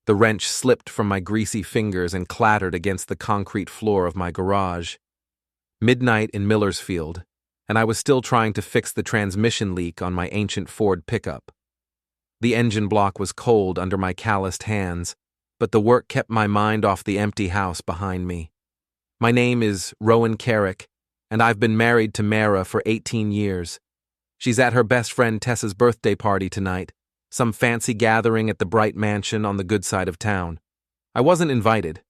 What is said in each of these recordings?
The wrench slipped from my greasy fingers and clattered against the concrete floor of my garage. Midnight in Millersfield, and I was still trying to fix the transmission leak on my ancient Ford pickup. The engine block was cold under my calloused hands, but the work kept my mind off the empty house behind me. My name is Rowan Kerrick, and I've been married to Meira for 18 years. She's at her best friend Tessa's birthday party tonight, some fancy gathering at the Bright mansion on the good side of town. I wasn't invited.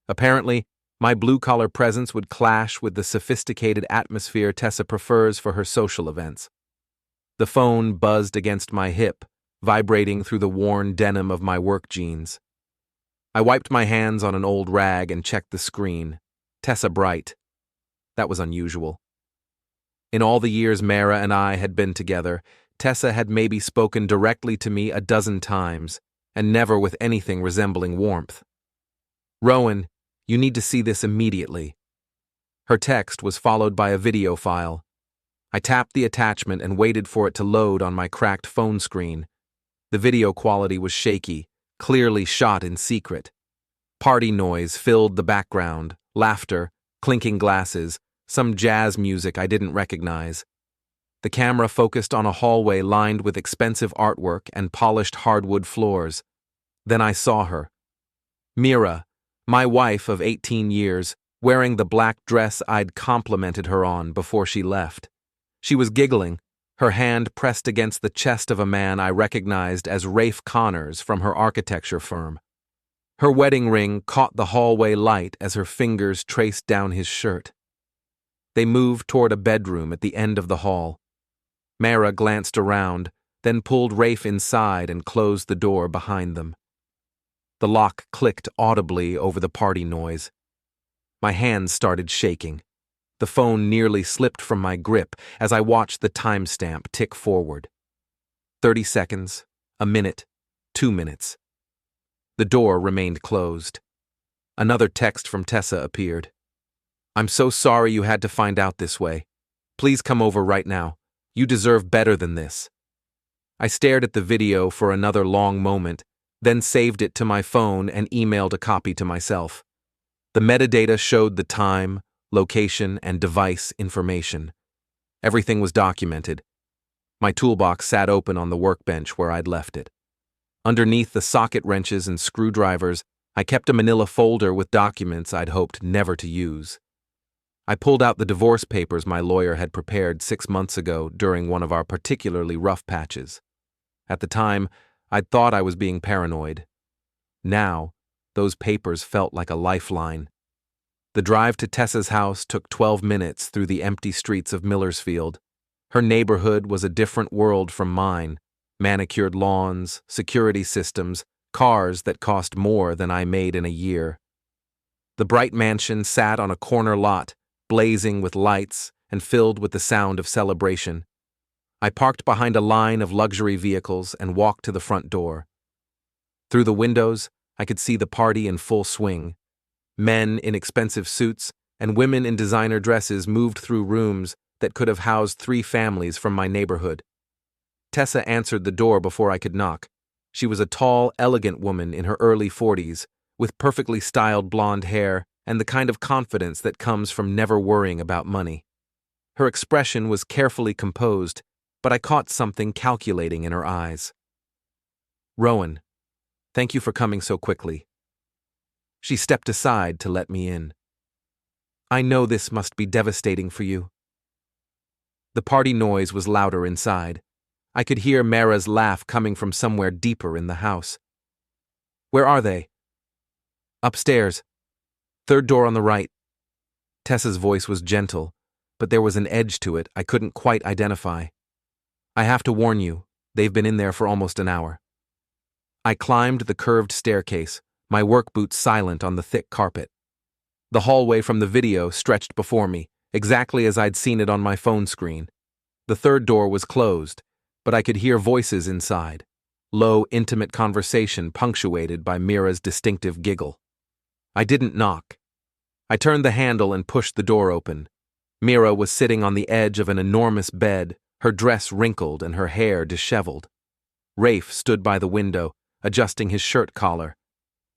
Apparently, my blue-collar presence would clash with the sophisticated atmosphere Tessa prefers for her social events. The phone buzzed against my hip, vibrating through the worn denim of my work jeans. I wiped my hands on an old rag and checked the screen. Tessa Bright. That was unusual. In all the years Meira and I had been together, Tessa had maybe spoken directly to me a dozen times, and never with anything resembling warmth. "Rowan, you need to see this immediately." Her text was followed by a video file. I tapped the attachment and waited for it to load on my cracked phone screen. The video quality was shaky, clearly shot in secret. Party noise filled the background, laughter, clinking glasses, some jazz music I didn't recognize. The camera focused on a hallway lined with expensive artwork and polished hardwood floors. Then I saw her. Meira, my wife of 18 years, wearing the black dress I'd complimented her on before she left. She was giggling, her hand pressed against the chest of a man I recognized as Rafe Connors from her architecture firm. Her wedding ring caught the hallway light as her fingers traced down his shirt. They moved toward a bedroom at the end of the hall. Meira glanced around, then pulled Rafe inside and closed the door behind them. The lock clicked audibly over the party noise. My hands started shaking. The phone nearly slipped from my grip as I watched the timestamp tick forward. 30 seconds, a minute, 2 minutes. The door remained closed. Another text from Tessa appeared. "I'm so sorry you had to find out this way. Please come over right now. You deserve better than this." I stared at the video for another long moment, then saved it to my phone and emailed a copy to myself. The metadata showed the time, location, and device information. Everything was documented. My toolbox sat open on the workbench where I'd left it. Underneath the socket wrenches and screwdrivers, I kept a manila folder with documents I'd hoped never to use. I pulled out the divorce papers my lawyer had prepared 6 months ago during one of our particularly rough patches. At the time, I'd thought I was being paranoid. Now, those papers felt like a lifeline. The drive to Tessa's house took 12 minutes through the empty streets of Millersfield. Her neighborhood was a different world from mine. Manicured lawns, security systems, cars that cost more than I made in a year. The Bright mansion sat on a corner lot, blazing with lights and filled with the sound of celebration. I parked behind a line of luxury vehicles and walked to the front door. Through the windows, I could see the party in full swing. Men in expensive suits and women in designer dresses moved through rooms that could have housed 3 families from my neighborhood. Tessa answered the door before I could knock. She was a tall, elegant woman in her early 40s, with perfectly styled blonde hair and the kind of confidence that comes from never worrying about money. Her expression was carefully composed, but I caught something calculating in her eyes. "Rowan, thank you for coming so quickly." She stepped aside to let me in. "I know this must be devastating for you." The party noise was louder inside. I could hear Meira's laugh coming from somewhere deeper in the house. "Where are they?" "Upstairs. 3rd door on the right." Tessa's voice was gentle, but there was an edge to it I couldn't quite identify. "I have to warn you, they've been in there for almost an hour." I climbed the curved staircase, my work boots silent on the thick carpet. The hallway from the video stretched before me, exactly as I'd seen it on my phone screen. The 3rd door was closed, but I could hear voices inside, low, intimate conversation punctuated by Meira's distinctive giggle. I didn't knock. I turned the handle and pushed the door open. Meira was sitting on the edge of an enormous bed, her dress wrinkled and her hair disheveled. Rafe stood by the window, adjusting his shirt collar.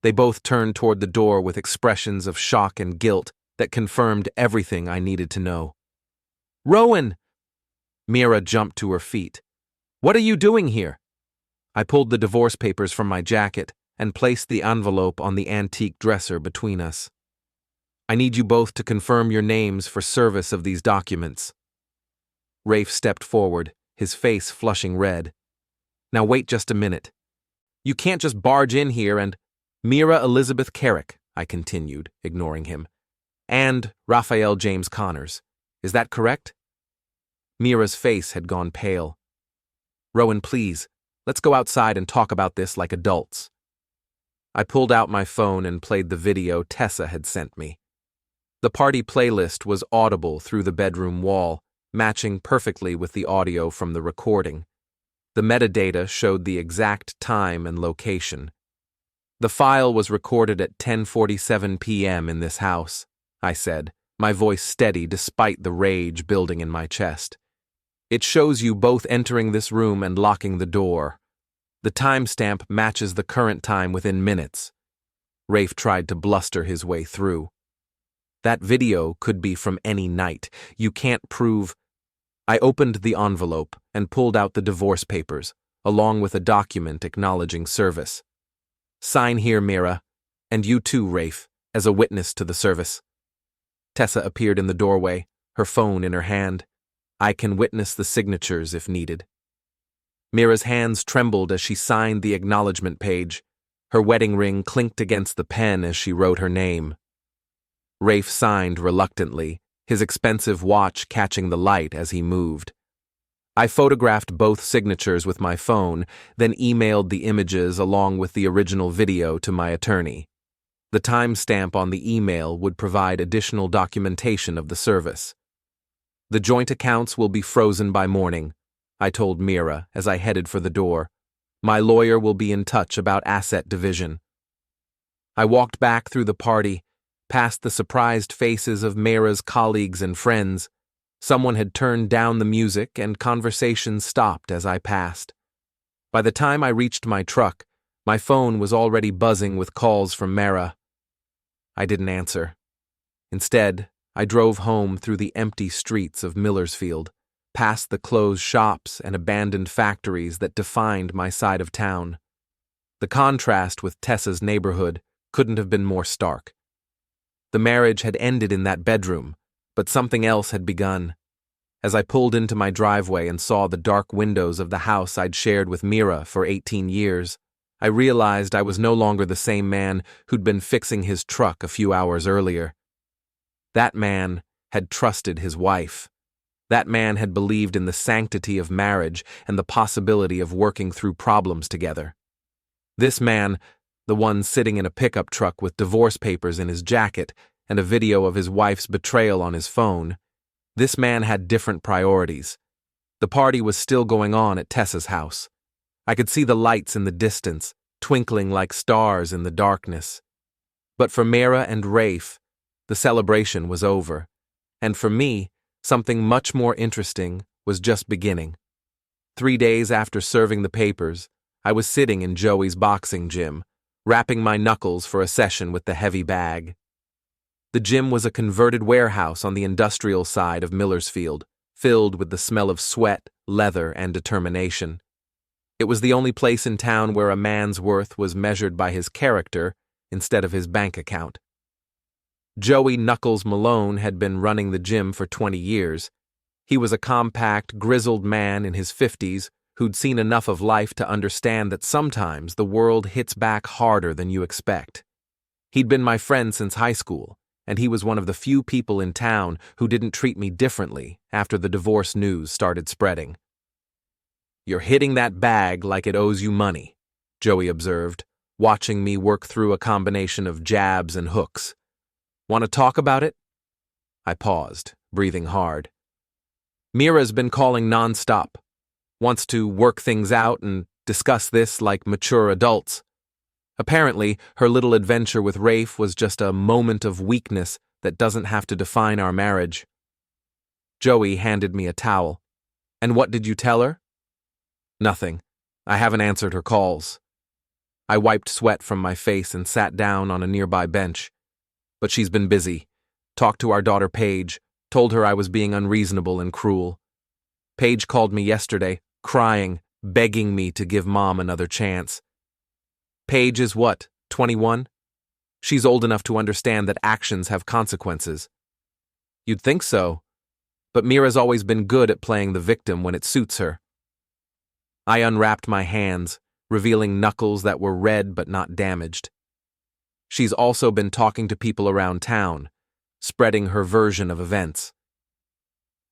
They both turned toward the door with expressions of shock and guilt that confirmed everything I needed to know. "Rowan!" Meira jumped to her feet. "What are you doing here?" I pulled the divorce papers from my jacket and placed the envelope on the antique dresser between us. "I need you both to confirm your names for service of these documents." Rafe stepped forward, his face flushing red. "Now wait just a minute. You can't just barge in here and—" "Meira Elizabeth Kerrick," I continued, ignoring him. "And Raphael James Connors. Is that correct?" Meira's face had gone pale. "Rowan, please, let's go outside and talk about this like adults." I pulled out my phone and played the video Tessa had sent me. The party playlist was audible through the bedroom wall, matching perfectly with the audio from the recording. The metadata showed the exact time and location. "The file was recorded at 10:47 p.m. in this house," I said, my voice steady despite the rage building in my chest. "It shows you both entering this room and locking the door. The timestamp matches the current time within minutes." Rafe tried to bluster his way through. "That video could be from any night. You can't prove—" I opened the envelope and pulled out the divorce papers, along with a document acknowledging service. "Sign here, Meira, and you too, Rafe, as a witness to the service." Tessa appeared in the doorway, her phone in her hand. "I can witness the signatures if needed." Meira's hands trembled as she signed the acknowledgement page. Her wedding ring clinked against the pen as she wrote her name. Rafe signed reluctantly, his expensive watch catching the light as he moved. I photographed both signatures with my phone, then emailed the images along with the original video to my attorney. The timestamp on the email would provide additional documentation of the service. "The joint accounts will be frozen by morning," I told Meira as I headed for the door. "My lawyer will be in touch about asset division." I walked back through the party, past the surprised faces of Meira's colleagues and friends. Someone had turned down the music and conversation stopped as I passed. By the time I reached my truck, my phone was already buzzing with calls from Meira. I didn't answer. Instead, I drove home through the empty streets of Millersfield, past the closed shops and abandoned factories that defined my side of town. The contrast with Tessa's neighborhood couldn't have been more stark. The marriage had ended in that bedroom, but something else had begun. As I pulled into my driveway and saw the dark windows of the house I'd shared with Meira for 18 years, I realized I was no longer the same man who'd been fixing his truck a few hours earlier. That man had trusted his wife. That man had believed in the sanctity of marriage and the possibility of working through problems together. This man, the one sitting in a pickup truck with divorce papers in his jacket and a video of his wife's betrayal on his phone, this man had different priorities. The party was still going on at Tessa's house. I could see the lights in the distance, twinkling like stars in the darkness. But for Meira and Rafe, the celebration was over. And for me, something much more interesting was just beginning. 3 days after serving the papers, I was sitting in Joey's boxing gym, wrapping my knuckles for a session with the heavy bag. The gym was a converted warehouse on the industrial side of Millersfield, filled with the smell of sweat, leather, and determination. It was the only place in town where a man's worth was measured by his character instead of his bank account. Joey Knuckles Malone had been running the gym for 20 years. He was a compact, grizzled man in his 50s who'd seen enough of life to understand that sometimes the world hits back harder than you expect. He'd been my friend since high school, and he was one of the few people in town who didn't treat me differently after the divorce news started spreading. "You're hitting that bag like it owes you money," Joey observed, watching me work through a combination of jabs and hooks. "Want to talk about it?" I paused, breathing hard. "Meira's been calling nonstop. Wants to work things out and discuss this like mature adults. Apparently, her little adventure with Rafe was just a moment of weakness that doesn't have to define our marriage." Joey handed me a towel. "And what did you tell her?" "Nothing. I haven't answered her calls." I wiped sweat from my face and sat down on a nearby bench. But she's been busy. Talked to our daughter Paige, told her I was being unreasonable and cruel. Paige called me yesterday, crying, begging me to give Mom another chance. Paige is what, 21? She's old enough to understand that actions have consequences. You'd think so, but Meira's always been good at playing the victim when it suits her. I unwrapped my hands, revealing knuckles that were red but not damaged. She's also been talking to people around town, spreading her version of events.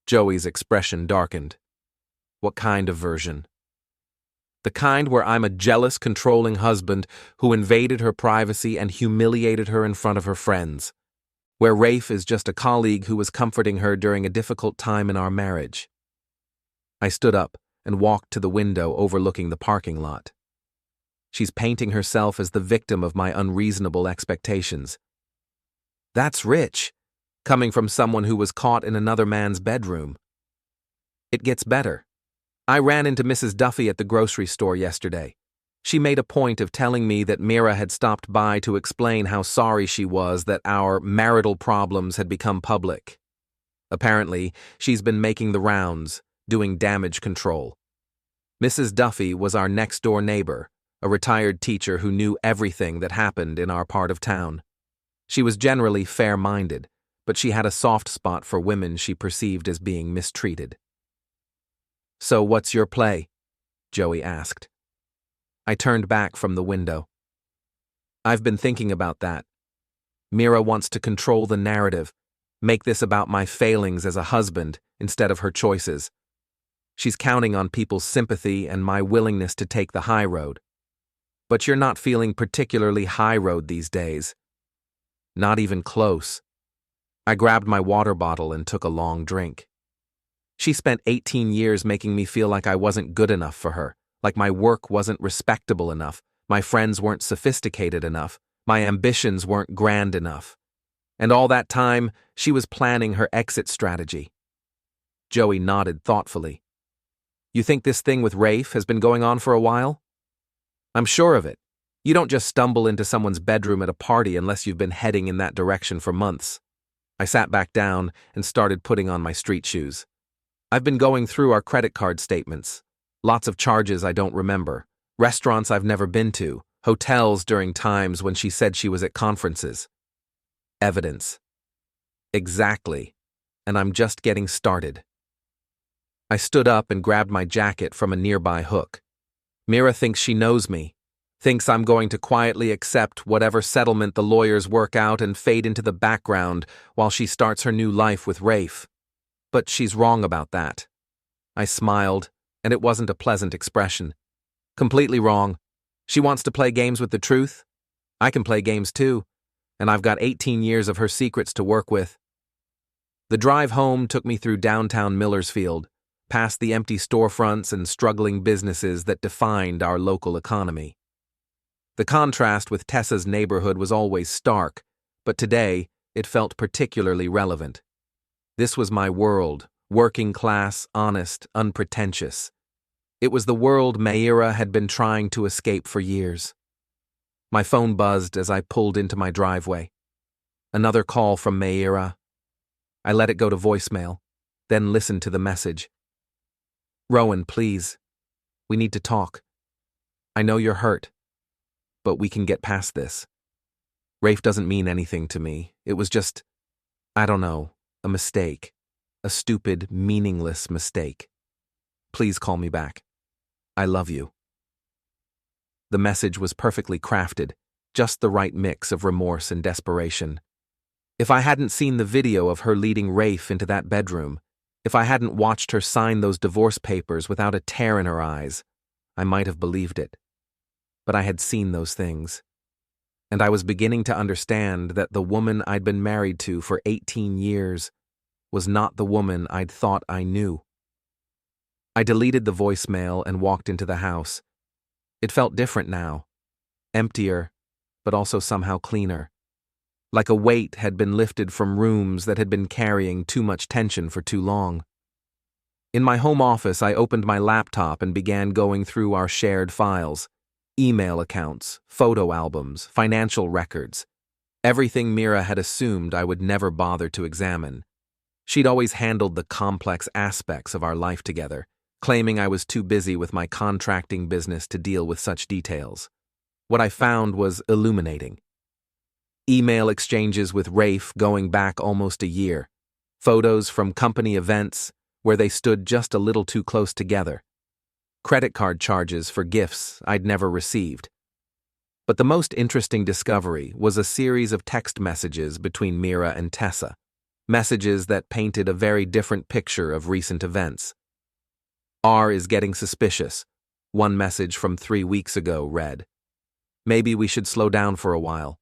Joey's expression darkened. What kind of version? The kind where I'm a jealous, controlling husband who invaded her privacy and humiliated her in front of her friends. Where Rafe is just a colleague who was comforting her during a difficult time in our marriage. I stood up and walked to the window overlooking the parking lot. She's painting herself as the victim of my unreasonable expectations. That's rich, coming from someone who was caught in another man's bedroom. It gets better. I ran into Mrs. Duffy at the grocery store yesterday. She made a point of telling me that Meira had stopped by to explain how sorry she was that our marital problems had become public. Apparently, she's been making the rounds, doing damage control. Mrs. Duffy was our next-door neighbor, a retired teacher who knew everything that happened in our part of town. She was generally fair-minded, but she had a soft spot for women she perceived as being mistreated. "So what's your play?" Joey asked. I turned back from the window. I've been thinking about that. Meira wants to control the narrative, make this about my failings as a husband instead of her choices. She's counting on people's sympathy and my willingness to take the high road. But you're not feeling particularly high road these days. Not even close. I grabbed my water bottle and took a long drink. She spent 18 years making me feel like I wasn't good enough for her, like my work wasn't respectable enough, my friends weren't sophisticated enough, my ambitions weren't grand enough. And all that time, she was planning her exit strategy. Joey nodded thoughtfully. You think this thing with Rafe has been going on for a while? I'm sure of it. You don't just stumble into someone's bedroom at a party unless you've been heading in that direction for months. I sat back down and started putting on my street shoes. I've been going through our credit card statements. Lots of charges I don't remember. Restaurants I've never been to. Hotels during times when she said she was at conferences. Evidence. Exactly. And I'm just getting started. I stood up and grabbed my jacket from a nearby hook. Meira thinks she knows me. Thinks I'm going to quietly accept whatever settlement the lawyers work out and fade into the background while she starts her new life with Rafe. But she's wrong about that. I smiled, and it wasn't a pleasant expression. Completely wrong. She wants to play games with the truth. I can play games too, and I've got 18 years of her secrets to work with. The drive home took me through downtown Millersfield, past the empty storefronts and struggling businesses that defined our local economy. The contrast with Tessa's neighborhood was always stark, but today it felt particularly relevant. This was my world, working class, honest, unpretentious. It was the world Meira had been trying to escape for years. My phone buzzed as I pulled into my driveway. Another call from Meira. I let it go to voicemail, then listened to the message. Rowan, please. We need to talk. I know you're hurt, but we can get past this. Rafe doesn't mean anything to me. It was just, I don't know, a mistake. A stupid, meaningless mistake. Please call me back. I love you. The message was perfectly crafted, just the right mix of remorse and desperation. If I hadn't seen the video of her leading Rafe into that bedroom, if I hadn't watched her sign those divorce papers without a tear in her eyes, I might have believed it. But I had seen those things. And I was beginning to understand that the woman I'd been married to for 18 years was not the woman I'd thought I knew. I deleted the voicemail and walked into the house. It felt different now. Emptier, but also somehow cleaner. Like a weight had been lifted from rooms that had been carrying too much tension for too long. In my home office, I opened my laptop and began going through our shared files. Email accounts, photo albums, financial records. Everything Meira had assumed I would never bother to examine. She'd always handled the complex aspects of our life together, claiming I was too busy with my contracting business to deal with such details. What I found was illuminating. Email exchanges with Rafe going back almost a year. Photos from company events where they stood just a little too close together. Credit card charges for gifts I'd never received. But the most interesting discovery was a series of text messages between Meira and Tessa. Messages that painted a very different picture of recent events. R is getting suspicious. One message from 3 weeks ago read, "Maybe we should slow down for a while."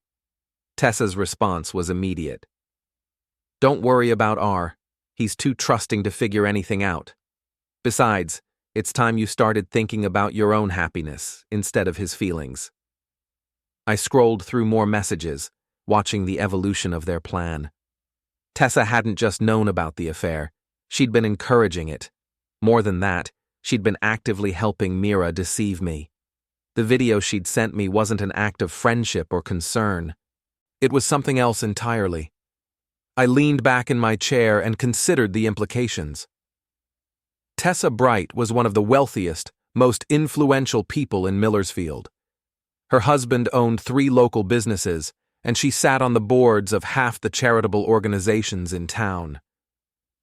Tessa's response was immediate. "Don't worry about R. He's too trusting to figure anything out. Besides, it's time you started thinking about your own happiness instead of his feelings." I scrolled through more messages, watching the evolution of their plan. Tessa hadn't just known about the affair, she'd been encouraging it. More than that, she'd been actively helping Meira deceive me. The video she'd sent me wasn't an act of friendship or concern. It was something else entirely. I leaned back in my chair and considered the implications. Tessa Bright was one of the wealthiest, most influential people in Millersfield. Her husband owned 3 local businesses, and she sat on the boards of half the charitable organizations in town.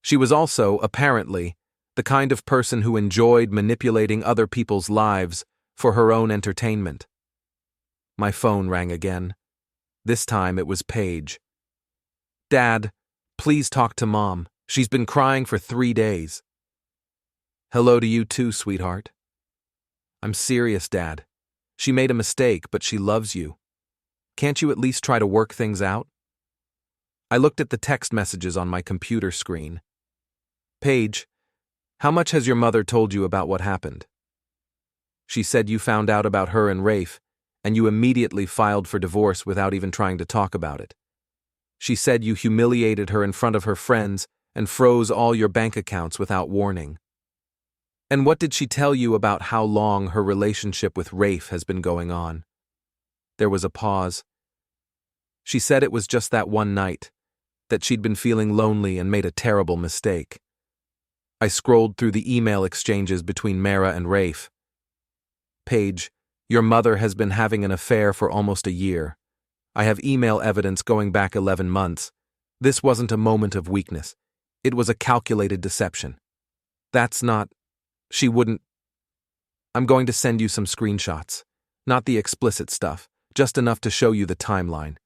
She was also, apparently, the kind of person who enjoyed manipulating other people's lives for her own entertainment. My phone rang again. This time it was Paige. "Dad, please talk to Mom. She's been crying for 3 days." "Hello to you too, sweetheart." "I'm serious, Dad. She made a mistake, but she loves you. Can't you at least try to work things out?" I looked at the text messages on my computer screen. "Paige, how much has your mother told you about what happened?" "She said you found out about her and Rafe, and you immediately filed for divorce without even trying to talk about it. She said you humiliated her in front of her friends and froze all your bank accounts without warning." "And what did she tell you about how long her relationship with Rafe has been going on?" There was a pause. "She said it was just that one night, that she'd been feeling lonely and made a terrible mistake." I scrolled through the email exchanges between Meira and Rafe. "Paige, your mother has been having an affair for almost a year. I have email evidence going back 11 months. This wasn't a moment of weakness. It was a calculated deception. That's not... She wouldn't... I'm going to send you some screenshots. Not the explicit stuff, just enough to show you the timeline.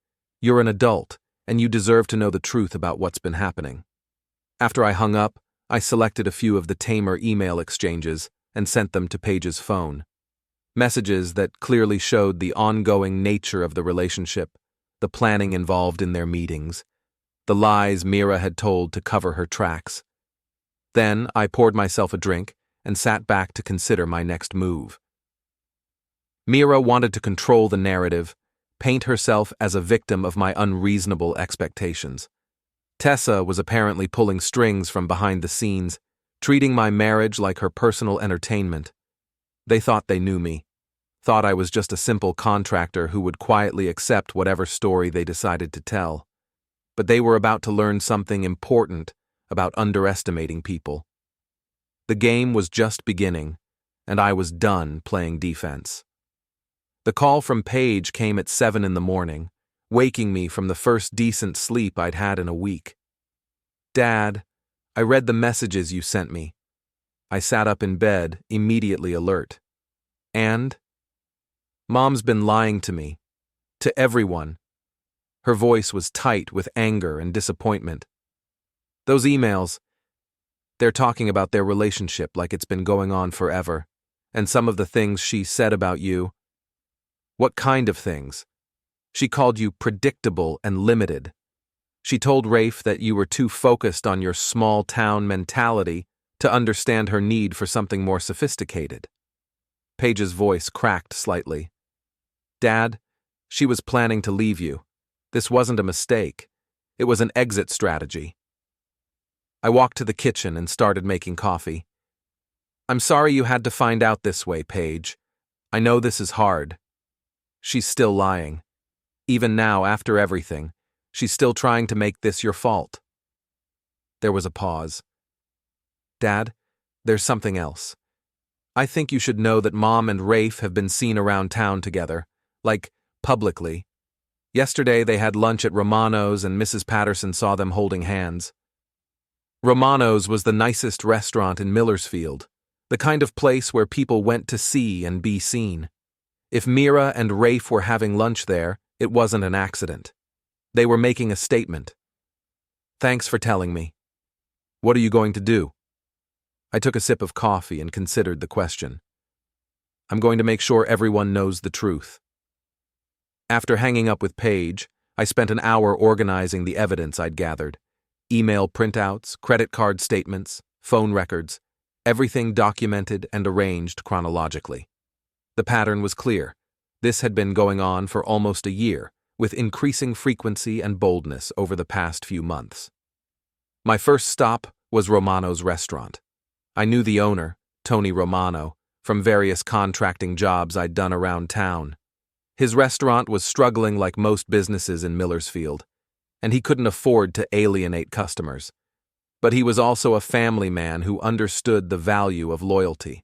You're an adult, and you deserve to know the truth about what's been happening." After I hung up, I selected a few of the tamer email exchanges and sent them to Paige's phone. Messages that clearly showed the ongoing nature of the relationship, the planning involved in their meetings, the lies Meira had told to cover her tracks. Then I poured myself a drink and sat back to consider my next move. Meira wanted to control the narrative, paint herself as a victim of my unreasonable expectations. Tessa was apparently pulling strings from behind the scenes, treating my marriage like her personal entertainment. They thought they knew me, thought I was just a simple contractor who would quietly accept whatever story they decided to tell. But they were about to learn something important about underestimating people. The game was just beginning, and I was done playing defense. The call from Paige came at 7 in the morning, waking me from the first decent sleep I'd had in a week. "Dad, I read the messages you sent me." I sat up in bed, immediately alert. "And?" "Mom's been lying to me. To everyone." Her voice was tight with anger and disappointment. "Those emails, they're talking about their relationship like it's been going on forever, and some of the things she said about you." "What kind of things?" "She called you predictable and limited. She told Rafe that you were too focused on your small-town mentality to understand her need for something more sophisticated." Paige's voice cracked slightly. "Dad, she was planning to leave you. This wasn't a mistake. It was an exit strategy." I walked to the kitchen and started making coffee. "I'm sorry you had to find out this way, Paige. I know this is hard. She's still lying. Even now, after everything, she's still trying to make this your fault. There was a pause. Dad, there's something else. I think you should know that Mom and Rafe have been seen around town together, like, publicly. Yesterday they had lunch at Romano's and Mrs. Patterson saw them holding hands. Romano's was the nicest restaurant in Millersfield, the kind of place where people went to see and be seen. If Meira and Rafe were having lunch there, it wasn't an accident. They were making a statement. Thanks for telling me. What are you going to do? I took a sip of coffee and considered the question. I'm going to make sure everyone knows the truth. After hanging up with Paige, I spent an hour organizing the evidence I'd gathered. Email printouts, credit card statements, phone records, everything documented and arranged chronologically. The pattern was clear. This had been going on for almost a year, with increasing frequency and boldness over the past few months. My first stop was Romano's restaurant. I knew the owner, Tony Romano, from various contracting jobs I'd done around town. His restaurant was struggling like most businesses in Millersfield, and he couldn't afford to alienate customers. But he was also a family man who understood the value of loyalty.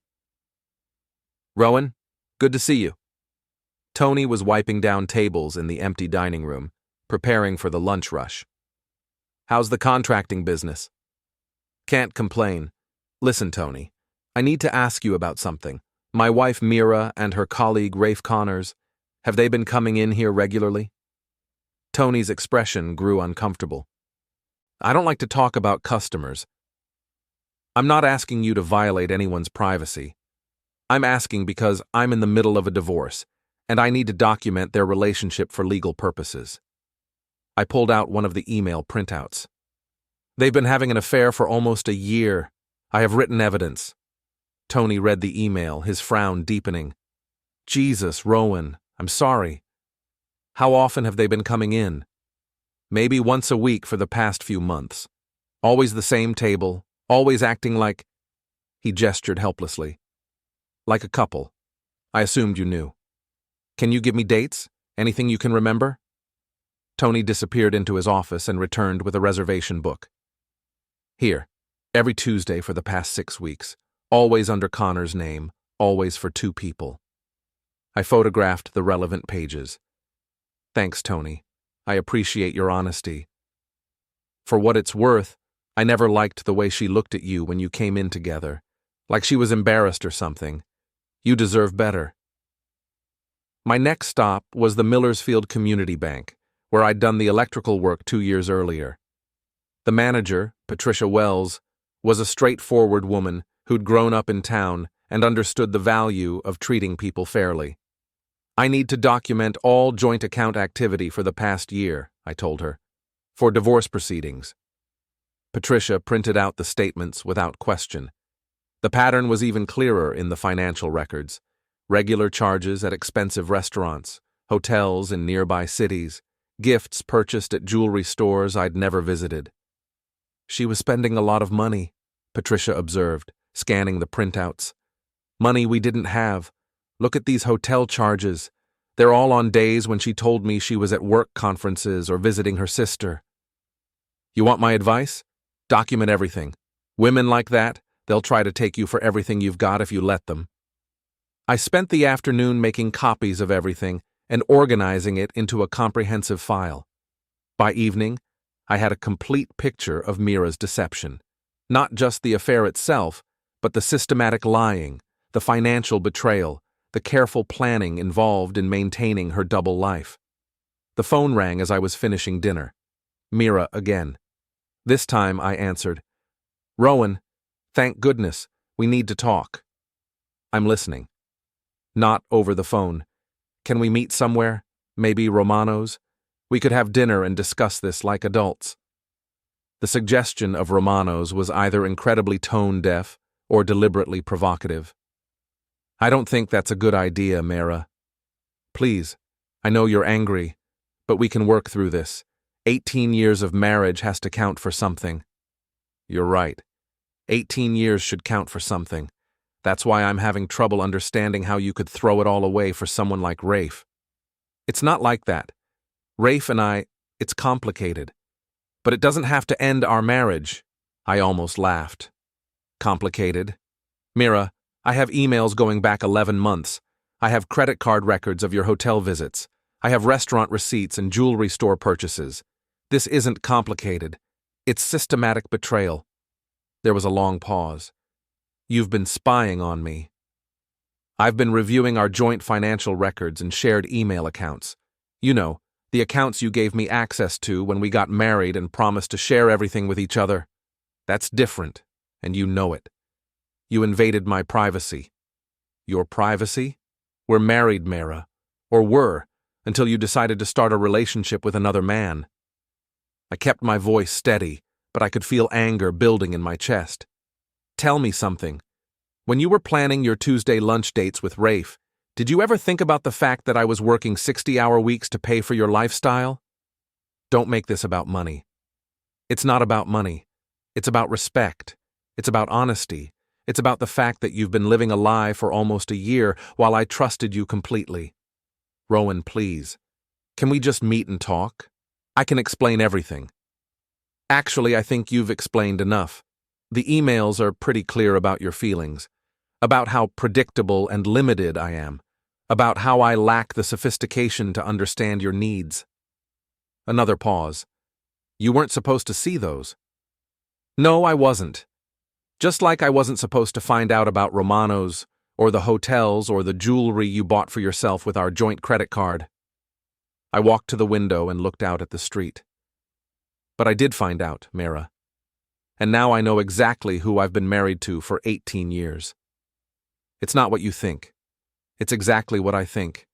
Rowan, good to see you. Tony was wiping down tables in the empty dining room, preparing for the lunch rush. How's the contracting business? Can't complain. Listen, Tony, I need to ask you about something. My wife Meira and her colleague Rafe Connors, have they been coming in here regularly? Tony's expression grew uncomfortable. I don't like to talk about customers. I'm not asking you to violate anyone's privacy. I'm asking because I'm in the middle of a divorce, and I need to document their relationship for legal purposes. I pulled out one of the email printouts. They've been having an affair for almost a year. I have written evidence. Tony read the email, his frown deepening. Jesus, Rowan, I'm sorry. How often have they been coming in? Maybe once a week for the past few months. Always the same table, always acting like... He gestured helplessly. Like a couple. I assumed you knew. Can you give me dates? Anything you can remember? Tony disappeared into his office and returned with a reservation book. Here, every Tuesday for the past 6 weeks, always under Connor's name, always for 2 people. I photographed the relevant pages. Thanks, Tony. I appreciate your honesty. For what it's worth, I never liked the way she looked at you when you came in together, like she was embarrassed or something. You deserve better. My next stop was the Millersfield Community Bank, where I'd done the electrical work 2 years earlier. The manager, Patricia Wells, was a straightforward woman who'd grown up in town and understood the value of treating people fairly. I need to document all joint account activity for the past year, I told her, for divorce proceedings. Patricia printed out the statements without question. The pattern was even clearer in the financial records. Regular charges at expensive restaurants, hotels in nearby cities, gifts purchased at jewelry stores I'd never visited. She was spending a lot of money, Patricia observed, scanning the printouts. Money we didn't have. Look at these hotel charges. They're all on days when she told me she was at work conferences or visiting her sister. You want my advice? Document everything. Women like that, they'll try to take you for everything you've got if you let them. I spent the afternoon making copies of everything and organizing it into a comprehensive file. By evening, I had a complete picture of Meira's deception. Not just the affair itself, but the systematic lying, the financial betrayal, the careful planning involved in maintaining her double life. The phone rang as I was finishing dinner. Meira again. This time I answered, Rowan, thank goodness, we need to talk. I'm listening. Not over the phone. Can we meet somewhere? Maybe Romano's? We could have dinner and discuss this like adults. The suggestion of Romano's was either incredibly tone-deaf or deliberately provocative. I don't think that's a good idea, Meira. Please, I know you're angry, but we can work through this. 18 years of marriage has to count for something. You're right. 18 years should count for something. That's why I'm having trouble understanding how you could throw it all away for someone like Rafe. It's not like that. Rafe and I, it's complicated. But it doesn't have to end our marriage. I almost laughed. Complicated? Meira, I have emails going back 11 months. I have credit card records of your hotel visits. I have restaurant receipts and jewelry store purchases. This isn't complicated. It's systematic betrayal. There was a long pause. You've been spying on me. I've been reviewing our joint financial records and shared email accounts. You know, the accounts you gave me access to when we got married and promised to share everything with each other. That's different, and you know it. You invaded my privacy. Your privacy? We're married, Meira. Or were, until you decided to start a relationship with another man. I kept my voice steady, but I could feel anger building in my chest. Tell me something. When you were planning your Tuesday lunch dates with Rafe, did you ever think about the fact that I was working 60-hour weeks to pay for your lifestyle? Don't make this about money. It's not about money. It's about respect. It's about honesty. It's about the fact that you've been living a lie for almost a year while I trusted you completely. Rowan, please. Can we just meet and talk? I can explain everything. Actually, I think you've explained enough. The emails are pretty clear about your feelings, about how predictable and limited I am, about how I lack the sophistication to understand your needs. Another pause. You weren't supposed to see those. No, I wasn't. Just like I wasn't supposed to find out about Romano's, or the hotels, or the jewelry you bought for yourself with our joint credit card. I walked to the window and looked out at the street. But I did find out, Meira. And now I know exactly who I've been married to for 18 years. It's not what you think. It's exactly what I think.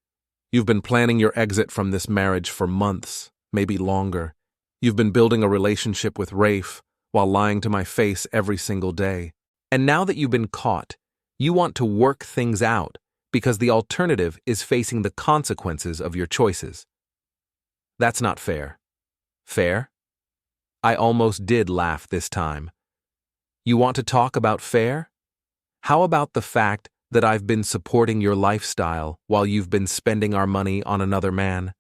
You've been planning your exit from this marriage for months, maybe longer. You've been building a relationship with Rafe while lying to my face every single day. And now that you've been caught, you want to work things out because the alternative is facing the consequences of your choices. That's not fair. Fair? I almost did laugh this time. You want to talk about fair? How about the fact that I've been supporting your lifestyle while you've been spending our money on another man?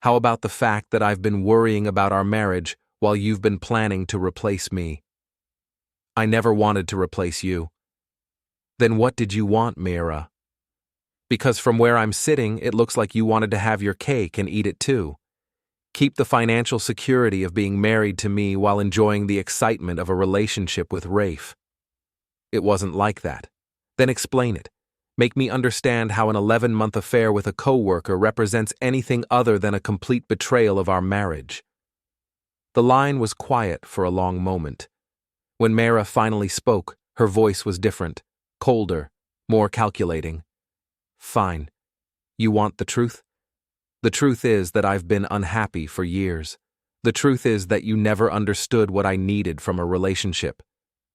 How about the fact that I've been worrying about our marriage while you've been planning to replace me? I never wanted to replace you. Then what did you want, Meira? Because from where I'm sitting, it looks like you wanted to have your cake and eat it too. Keep the financial security of being married to me while enjoying the excitement of a relationship with Rafe. It wasn't like that. Then explain it. Make me understand how an 11-month affair with a coworker represents anything other than a complete betrayal of our marriage. The line was quiet for a long moment. When Meira finally spoke, her voice was different, colder, more calculating. Fine. You want the truth? The truth is that I've been unhappy for years. The truth is that you never understood what I needed from a relationship.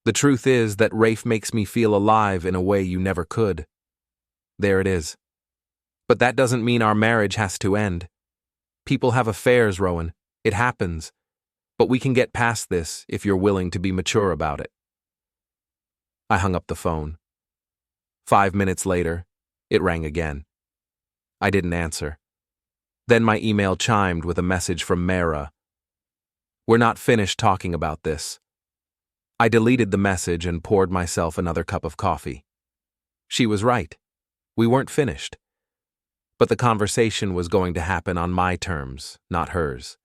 The truth is that Rafe makes me feel alive in a way you never could. There it is. But that doesn't mean our marriage has to end. People have affairs, Rowan. It happens. But we can get past this if you're willing to be mature about it. I hung up the phone. 5 minutes later, it rang again. I didn't answer. Then my email chimed with a message from Meira. We're not finished talking about this. I deleted the message and poured myself another cup of coffee. She was right. We weren't finished. But the conversation was going to happen on my terms, not hers.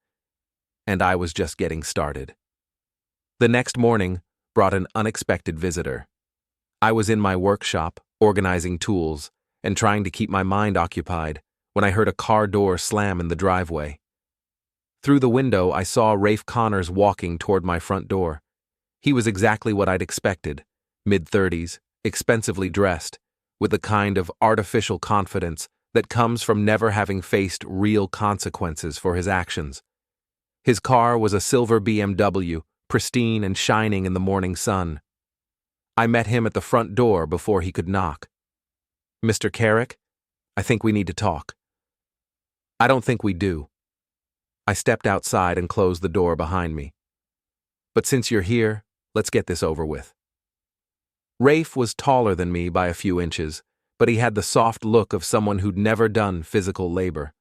And I was just getting started. The next morning brought an unexpected visitor. I was in my workshop, organizing tools, and trying to keep my mind occupied when I heard a car door slam in the driveway. Through the window, I saw Rafe Connors walking toward my front door. He was exactly what I'd expected, mid-30s, expensively dressed, with the kind of artificial confidence that comes from never having faced real consequences for his actions. His car was a silver BMW, pristine and shining in the morning sun. I met him at the front door before he could knock. Mr. Kerrick, I think we need to talk. I don't think we do. I stepped outside and closed the door behind me. But since you're here, let's get this over with. Rafe was taller than me by a few inches, but he had the soft look of someone who'd never done physical labor.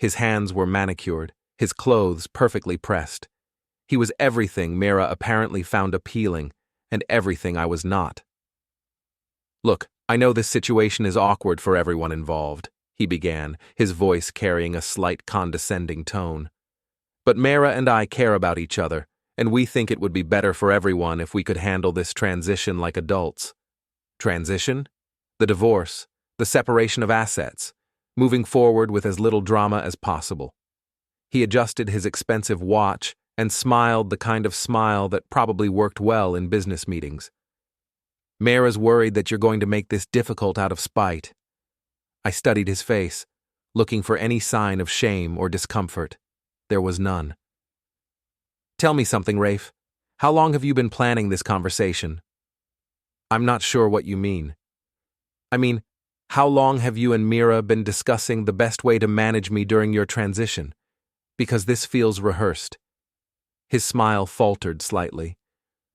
His hands were manicured, his clothes perfectly pressed. He was everything Meira apparently found appealing, and everything I was not. "Look, I know this situation is awkward for everyone involved," he began, his voice carrying a slight condescending tone. "But Meira and I care about each other, and we think it would be better for everyone if we could handle this transition like adults." Transition? The divorce, the separation of assets, moving forward with as little drama as possible. He adjusted his expensive watch and smiled the kind of smile that probably worked well in business meetings. "Meira's worried that you're going to make this difficult out of spite." I studied his face, looking for any sign of shame or discomfort. There was none. "Tell me something, Rafe. How long have you been planning this conversation?" "I'm not sure what you mean." "I mean, how long have you and Meira been discussing the best way to manage me during your transition? Because this feels rehearsed." His smile faltered slightly.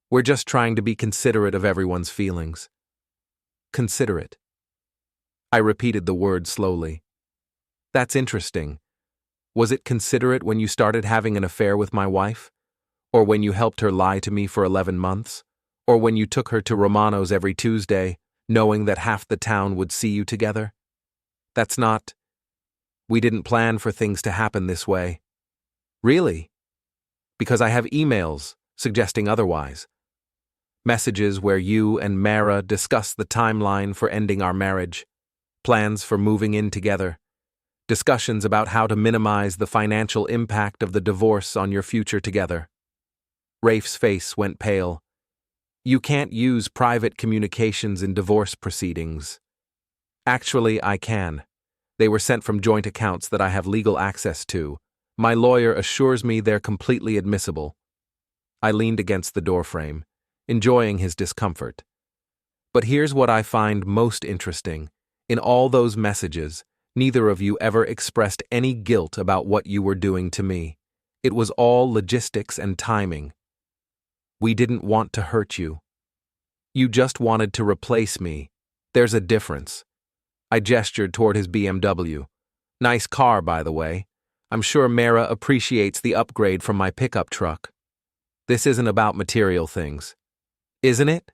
"We're just trying to be considerate of everyone's feelings." Considerate. I repeated the word slowly. "That's interesting. Was it considerate when you started having an affair with my wife? Or when you helped her lie to me for 11 months? Or when you took her to Romano's every Tuesday, knowing that half the town would see you together? That's not... We didn't plan for things to happen this way." "Really?" "Because I have emails suggesting otherwise. Messages where you and Meira discuss the timeline for ending our marriage, plans for moving in together, discussions about how to minimize the financial impact of the divorce on your future together." Rafe's face went pale. "You can't use private communications in divorce proceedings." "Actually, I can. They were sent from joint accounts that I have legal access to. My lawyer assures me they're completely admissible." I leaned against the doorframe, enjoying his discomfort. "But here's what I find most interesting. In all those messages, neither of you ever expressed any guilt about what you were doing to me. It was all logistics and timing. We didn't want to hurt you. You just wanted to replace me. There's a difference." I gestured toward his BMW. "Nice car, by the way. I'm sure Meira appreciates the upgrade from my pickup truck." "This isn't about material things." "Isn't it?"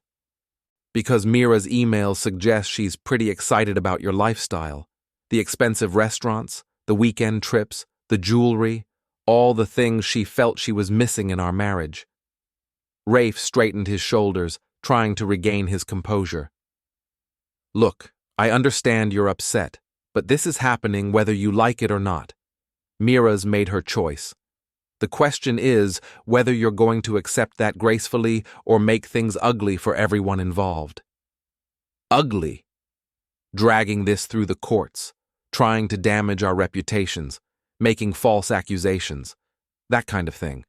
"Because Meira's emails suggest she's pretty excited about your lifestyle. The expensive restaurants, the weekend trips, the jewelry, all the things she felt she was missing in our marriage." Rafe straightened his shoulders, trying to regain his composure. "Look, I understand you're upset, but this is happening whether you like it or not. Meira's made her choice. The question is whether you're going to accept that gracefully or make things ugly for everyone involved." Ugly? Dragging this through the courts, trying to damage our reputations, making false accusations, that kind of thing.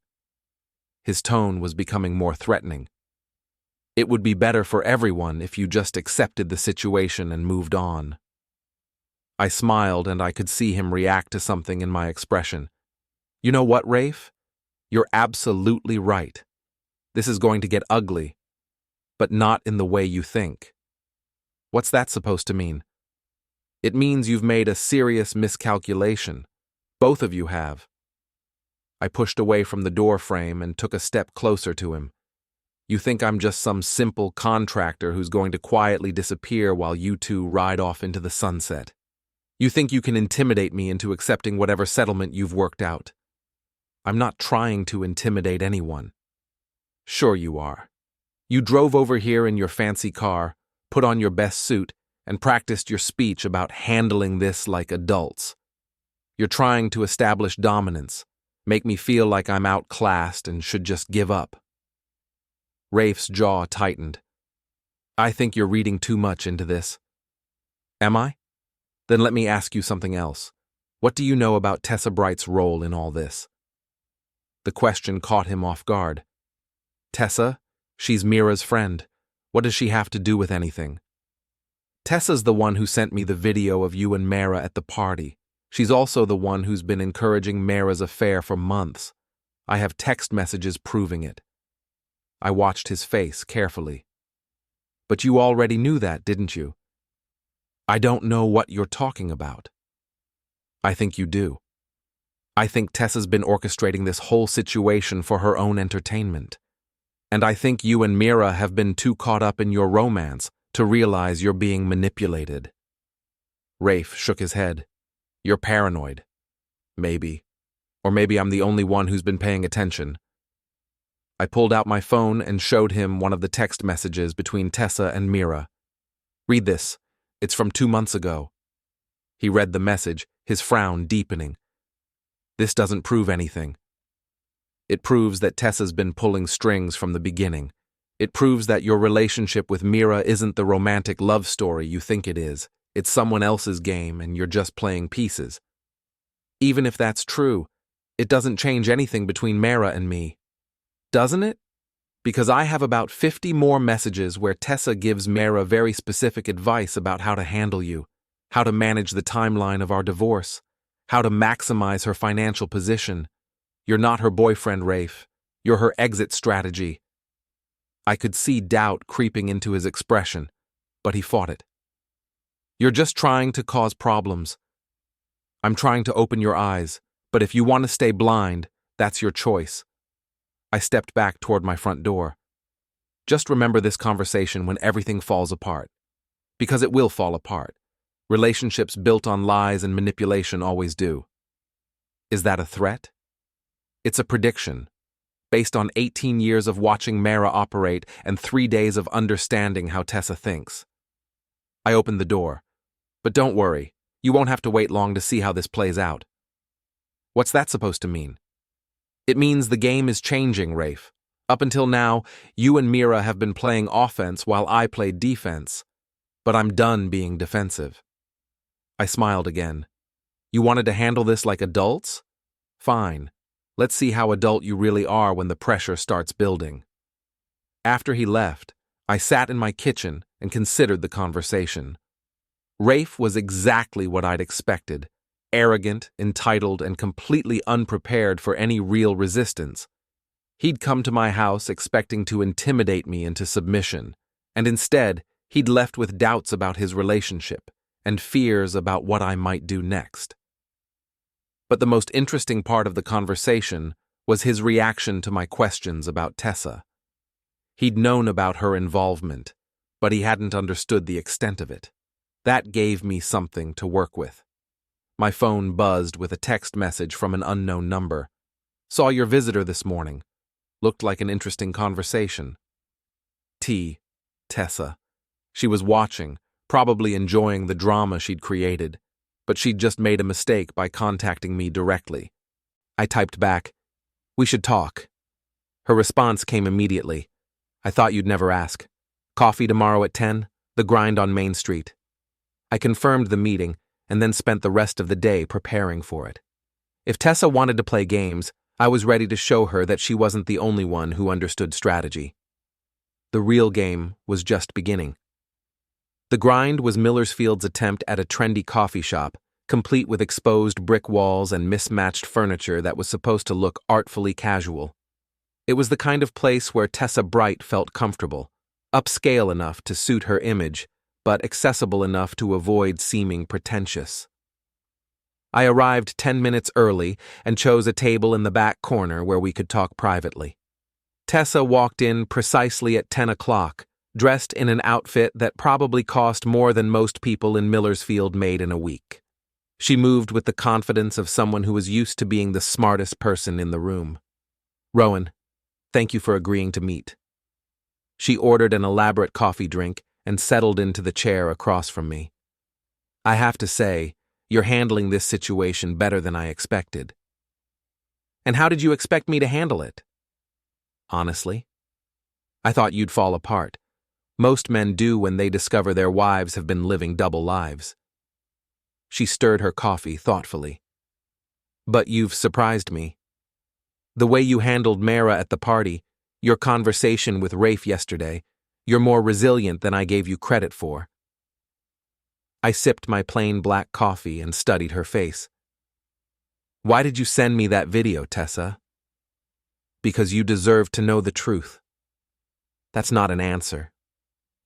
His tone was becoming more threatening. "It would be better for everyone if you just accepted the situation and moved on." I smiled, and I could see him react to something in my expression. "You know what, Rafe? You're absolutely right. This is going to get ugly, but not in the way you think." "What's that supposed to mean?" "It means you've made a serious miscalculation. Both of you have." I pushed away from the door frame and took a step closer to him. "You think I'm just some simple contractor who's going to quietly disappear while you two ride off into the sunset. You think you can intimidate me into accepting whatever settlement you've worked out. I'm not trying to intimidate anyone." "Sure you are. You drove over here in your fancy car, put on your best suit, and practiced your speech about handling this like adults. You're trying to establish dominance, make me feel like I'm outclassed and should just give up." Rafe's jaw tightened. "I think you're reading too much into this." "Am I? Then let me ask you something else. What do you know about Tessa Bright's role in all this?" The question caught him off guard. "Tessa? She's Meira's friend. What does she have to do with anything?" "Tessa's the one who sent me the video of you and Meira at the party. She's also the one who's been encouraging Meira's affair for months. I have text messages proving it." I watched his face carefully. But you already knew that, didn't you? I don't know what you're talking about. I think you do. I think Tessa's been orchestrating this whole situation for her own entertainment. And I think you and Meira have been too caught up in your romance to realize you're being manipulated. Rafe shook his head. You're paranoid. Maybe. Or maybe I'm the only one who's been paying attention. I pulled out my phone and showed him one of the text messages between Tessa and Meira. Read this. It's from 2 months ago. He read the message, his frown deepening. This doesn't prove anything. It proves that Tessa's been pulling strings from the beginning. It proves that your relationship with Meira isn't the romantic love story you think it is. It's someone else's game and you're just playing pieces. Even if that's true, it doesn't change anything between Meira and me. Doesn't it? Because I have about 50 more messages where Tessa gives Meira very specific advice about how to handle you, how to manage the timeline of our divorce, how to maximize her financial position. You're not her boyfriend, Rafe. You're her exit strategy. I could see doubt creeping into his expression, but he fought it. You're just trying to cause problems. I'm trying to open your eyes, but if you want to stay blind, that's your choice. I stepped back toward my front door. Just remember this conversation when everything falls apart. Because it will fall apart. Relationships built on lies and manipulation always do. Is that a threat? It's a prediction, based on 18 years of watching Meira operate and 3 days of understanding how Tessa thinks. I opened the door. But don't worry, you won't have to wait long to see how this plays out. What's that supposed to mean? It means the game is changing, Rafe. Up until now, you and Meira have been playing offense while I played defense. But I'm done being defensive. I smiled again. You wanted to handle this like adults? Fine. Let's see how adult you really are when the pressure starts building. After he left, I sat in my kitchen and considered the conversation. Rafe was exactly what I'd expected. Arrogant, entitled, and completely unprepared for any real resistance. He'd come to my house expecting to intimidate me into submission, and instead, he'd left with doubts about his relationship and fears about what I might do next. But the most interesting part of the conversation was his reaction to my questions about Tessa. He'd known about her involvement, but he hadn't understood the extent of it. That gave me something to work with. My phone buzzed with a text message from an unknown number. Saw your visitor this morning. Looked like an interesting conversation. Tessa. She was watching, probably enjoying the drama she'd created, but she'd just made a mistake by contacting me directly. I typed back, "We should talk." Her response came immediately. "I thought you'd never ask. Coffee tomorrow at 10, the grind on Main Street." I confirmed the meeting and then spent the rest of the day preparing for it. If Tessa wanted to play games, I was ready to show her that she wasn't the only one who understood strategy. The real game was just beginning. The grind was Millersfield's attempt at a trendy coffee shop, complete with exposed brick walls and mismatched furniture that was supposed to look artfully casual. It was the kind of place where Tessa Bright felt comfortable, upscale enough to suit her image, but accessible enough to avoid seeming pretentious. I arrived 10 minutes early and chose a table in the back corner where we could talk privately. Tessa walked in precisely at 10 o'clock, dressed in an outfit that probably cost more than most people in Millersfield made in a week. She moved with the confidence of someone who was used to being the smartest person in the room. "Rowan, thank you for agreeing to meet." She ordered an elaborate coffee drink and settled into the chair across from me. "I have to say, you're handling this situation better than I expected." "And how did you expect me to handle it?" "Honestly, I thought you'd fall apart. Most men do when they discover their wives have been living double lives." She stirred her coffee thoughtfully. "But you've surprised me. The way you handled Meira at the party, your conversation with Rafe yesterday, you're more resilient than I gave you credit for." I sipped my plain black coffee and studied her face. "Why did you send me that video, Tessa?" "Because you deserve to know the truth." "That's not an answer.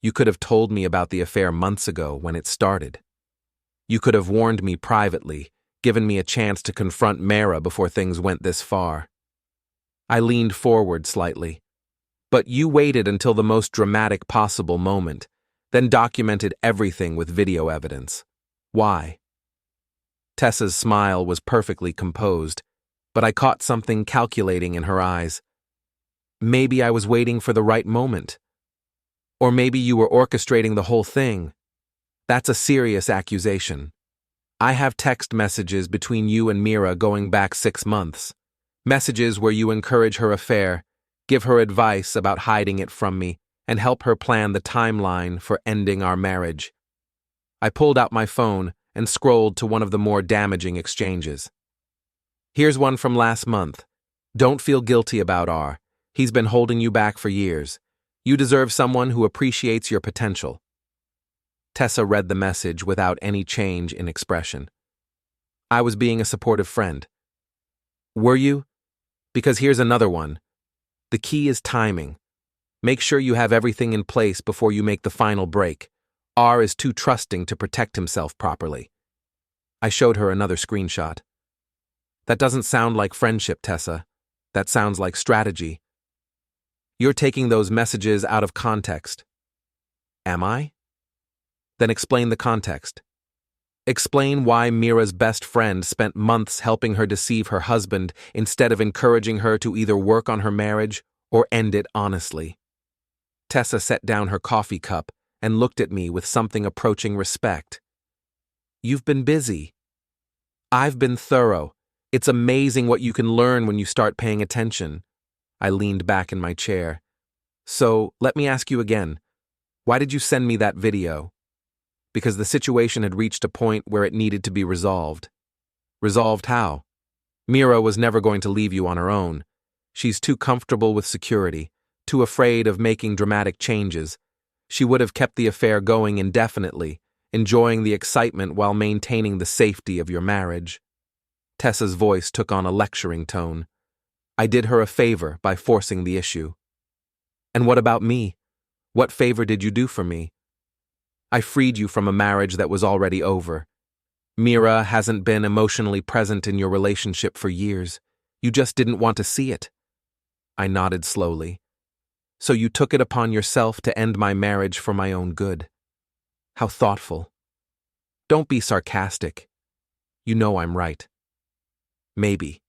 You could have told me about the affair months ago when it started. You could have warned me privately, given me a chance to confront Meira before things went this far. I leaned forward slightly. But you waited until the most dramatic possible moment, then documented everything with video evidence. Why? Tessa's smile was perfectly composed, but I caught something calculating in her eyes. Maybe I was waiting for the right moment. Or maybe you were orchestrating the whole thing. That's a serious accusation. I have text messages between you and Meira going back 6 months. Messages where you encourage her affair, give her advice about hiding it from me, and help her plan the timeline for ending our marriage. I pulled out my phone and scrolled to one of the more damaging exchanges. Here's one from last month. Don't feel guilty about R. He's been holding you back for years. You deserve someone who appreciates your potential. Tessa read the message without any change in expression. I was being a supportive friend. Were you? Because here's another one. The key is timing. Make sure you have everything in place before you make the final break. R is too trusting to protect himself properly. I showed her another screenshot. That doesn't sound like friendship, Tessa. That sounds like strategy. You're taking those messages out of context. Am I? Then explain the context. Explain why Meira's best friend spent months helping her deceive her husband instead of encouraging her to either work on her marriage or end it honestly. Tessa set down her coffee cup and looked at me with something approaching respect. You've been busy. I've been thorough. It's amazing what you can learn when you start paying attention. I leaned back in my chair. So, let me ask you again. Why did you send me that video? Because the situation had reached a point where it needed to be resolved. Resolved how? Meira was never going to leave you on her own. She's too comfortable with security, too afraid of making dramatic changes. She would have kept the affair going indefinitely, enjoying the excitement while maintaining the safety of your marriage. Tessa's voice took on a lecturing tone. I did her a favor by forcing the issue. And what about me? What favor did you do for me? I freed you from a marriage that was already over. Meira hasn't been emotionally present in your relationship for years. You just didn't want to see it. I nodded slowly. So you took it upon yourself to end my marriage for my own good. How thoughtful. Don't be sarcastic. You know I'm right. Maybe.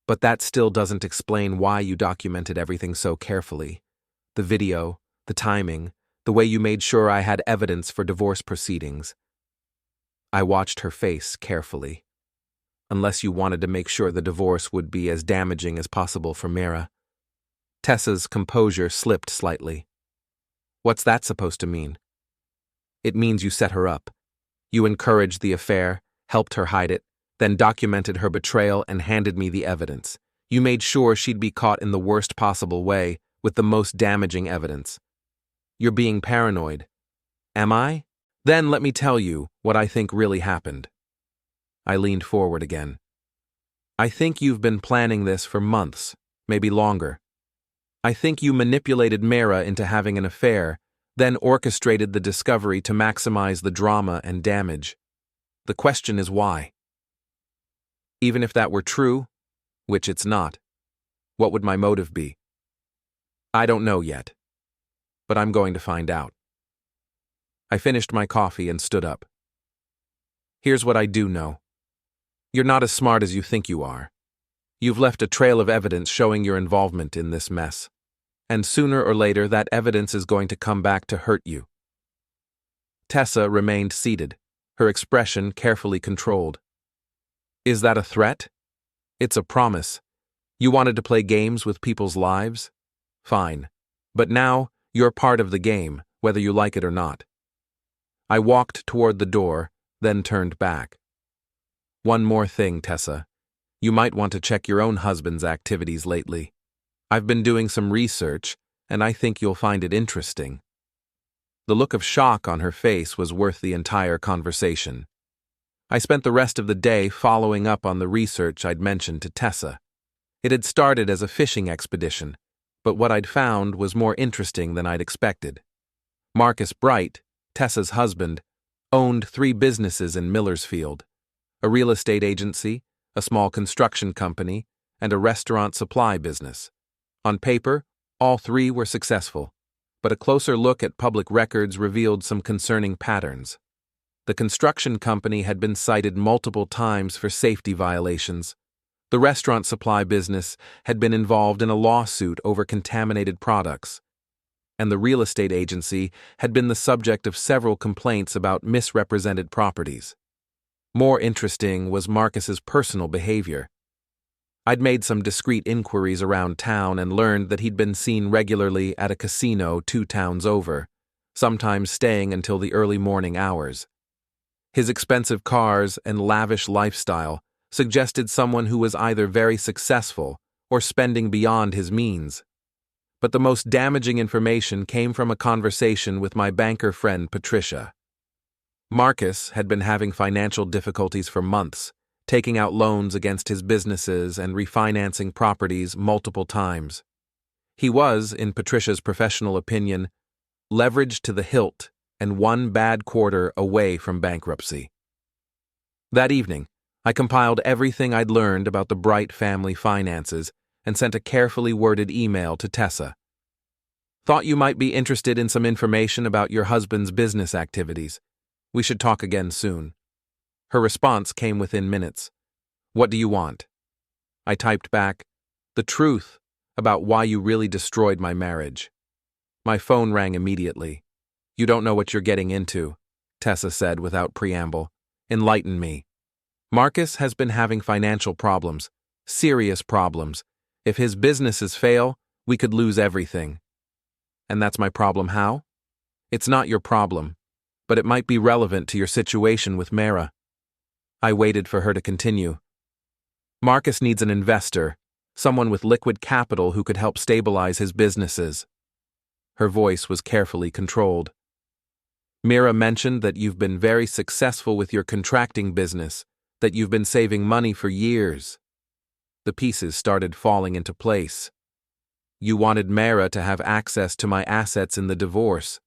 But that still doesn't explain why you documented everything so carefully. The video, the timing, the way you made sure I had evidence for divorce proceedings. I watched her face carefully. Unless you wanted to make sure the divorce would be as damaging as possible for Meira. Tessa's composure slipped slightly. What's that supposed to mean? It means you set her up. You encouraged the affair, helped her hide it, then documented her betrayal and handed me the evidence. You made sure she'd be caught in the worst possible way, with the most damaging evidence. You're being paranoid. Am I? Then let me tell you what I think really happened. I leaned forward again. I think you've been planning this for months, maybe longer. I think you manipulated Meira into having an affair, then orchestrated the discovery to maximize the drama and damage. The question is why? Even if that were true, which it's not, what would my motive be? I don't know yet. But I'm going to find out. I finished my coffee and stood up. Here's what I do know. You're not as smart as you think you are. You've left a trail of evidence showing your involvement in this mess. And sooner or later, that evidence is going to come back to hurt you. Tessa remained seated, her expression carefully controlled. Is that a threat? It's a promise. You wanted to play games with people's lives? Fine. But now, you're part of the game, whether you like it or not. I walked toward the door, then turned back. One more thing, Tessa. You might want to check your own husband's activities lately. I've been doing some research, and I think you'll find it interesting. The look of shock on her face was worth the entire conversation. I spent the rest of the day following up on the research I'd mentioned to Tessa. It had started as a fishing expedition, but what I'd found was more interesting than I'd expected. Marcus Bright, Tessa's husband, owned 3 businesses in Millersfield: a real estate agency, a small construction company, and a restaurant supply business. On paper, all 3 were successful, but a closer look at public records revealed some concerning patterns. The construction company had been cited multiple times for safety violations. The restaurant supply business had been involved in a lawsuit over contaminated products, and the real estate agency had been the subject of several complaints about misrepresented properties. More interesting was Marcus's personal behavior. I'd made some discreet inquiries around town and learned that he'd been seen regularly at a casino 2 towns over, sometimes staying until the early morning hours. His expensive cars and lavish lifestyle suggested someone who was either very successful or spending beyond his means. But the most damaging information came from a conversation with my banker friend Patricia. Marcus had been having financial difficulties for months, taking out loans against his businesses and refinancing properties multiple times. He was, in Patricia's professional opinion, leveraged to the hilt and 1 bad quarter away from bankruptcy. That evening, I compiled everything I'd learned about the Bright family finances and sent a carefully worded email to Tessa. Thought you might be interested in some information about your husband's business activities. We should talk again soon. Her response came within minutes. What do you want? I typed back, the truth about why you really destroyed my marriage. My phone rang immediately. You don't know what you're getting into, Tessa said without preamble. Enlighten me. Marcus has been having financial problems, serious problems. If his businesses fail, we could lose everything. And that's my problem how? It's not your problem, but it might be relevant to your situation with Meira. I waited for her to continue. Marcus needs an investor, someone with liquid capital who could help stabilize his businesses. Her voice was carefully controlled. Meira mentioned that you've been very successful with your contracting business, that you've been saving money for years. The pieces started falling into place. You wanted Meira to have access to my assets in the divorce.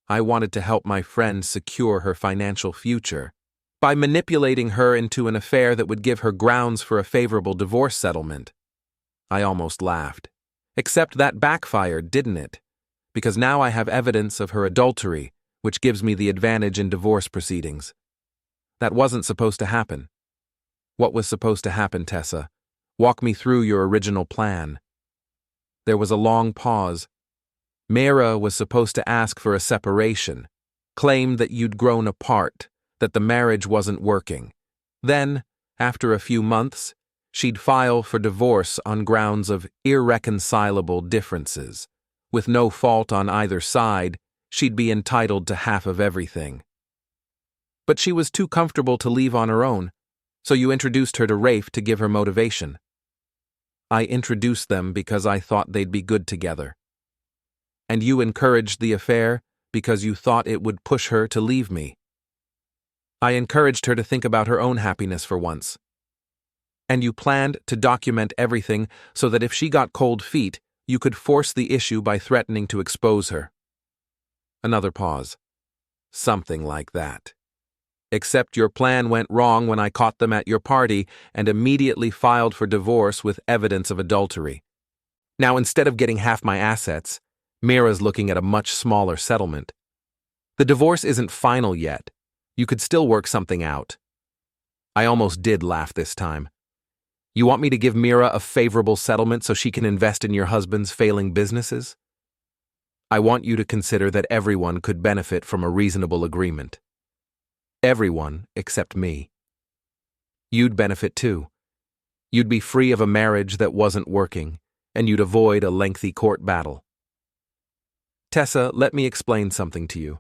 I wanted to help my friend secure her financial future by manipulating her into an affair that would give her grounds for a favorable divorce settlement. I almost laughed. Except that backfired, didn't it? Because now I have evidence of her adultery, which gives me the advantage in divorce proceedings. That wasn't supposed to happen. What was supposed to happen, Tessa? Walk me through your original plan. There was a long pause. Meira was supposed to ask for a separation, claim that you'd grown apart, that the marriage wasn't working. Then, after a few months, she'd file for divorce on grounds of irreconcilable differences. With no fault on either side, she'd be entitled to half of everything. But she was too comfortable to leave on her own, so you introduced her to Rafe to give her motivation. I introduced them because I thought they'd be good together. And you encouraged the affair because you thought it would push her to leave me. I encouraged her to think about her own happiness for once. And you planned to document everything so that if she got cold feet, you could force the issue by threatening to expose her. Another pause. Something like that. Except your plan went wrong when I caught them at your party and immediately filed for divorce with evidence of adultery. Now, instead of getting half my assets, Meira's looking at a much smaller settlement. The divorce isn't final yet. You could still work something out. I almost did laugh this time. You want me to give Meira a favorable settlement so she can invest in your husband's failing businesses? I want you to consider that everyone could benefit from a reasonable agreement. Everyone except me. You'd benefit too. You'd be free of a marriage that wasn't working, and you'd avoid a lengthy court battle. Tessa, let me explain something to you.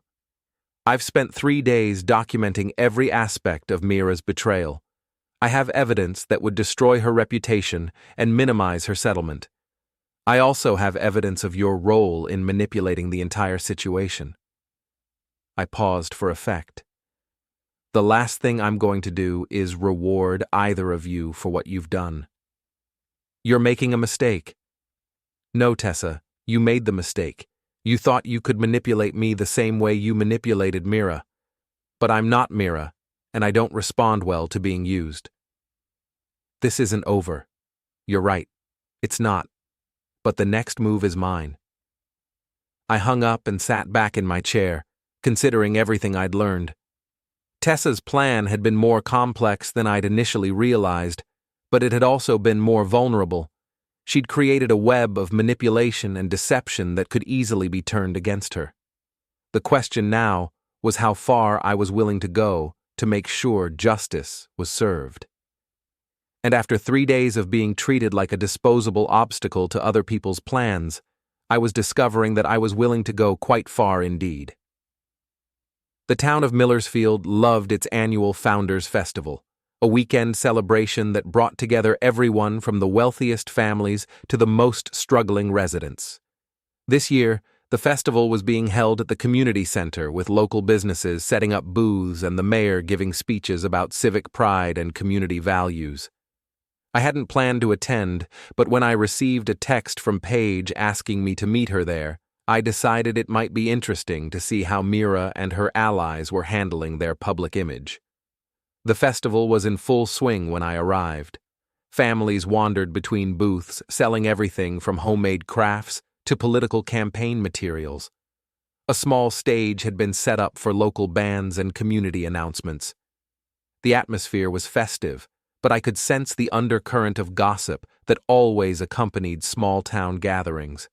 I've spent 3 days documenting every aspect of Meira's betrayal. I have evidence that would destroy her reputation and minimize her settlement. I also have evidence of your role in manipulating the entire situation. I paused for effect. The last thing I'm going to do is reward either of you for what you've done. You're making a mistake. No, Tessa, you made the mistake. You thought you could manipulate me the same way you manipulated Meira. But I'm not Meira, and I don't respond well to being used. This isn't over. You're right. It's not. But the next move is mine. I hung up and sat back in my chair, considering everything I'd learned. Tessa's plan had been more complex than I'd initially realized, but it had also been more vulnerable. She'd created a web of manipulation and deception that could easily be turned against her. The question now was how far I was willing to go to make sure justice was served. And after 3 days of being treated like a disposable obstacle to other people's plans, I was discovering that I was willing to go quite far indeed. The town of Millersfield loved its annual Founders Festival, a weekend celebration that brought together everyone from the wealthiest families to the most struggling residents. This year, the festival was being held at the community center with local businesses setting up booths and the mayor giving speeches about civic pride and community values. I hadn't planned to attend, but when I received a text from Paige asking me to meet her there, I decided it might be interesting to see how Meira and her allies were handling their public image. The festival was in full swing when I arrived. Families wandered between booths, selling everything from homemade crafts to political campaign materials. A small stage had been set up for local bands and community announcements. The atmosphere was festive, but I could sense the undercurrent of gossip that always accompanied small-town gatherings.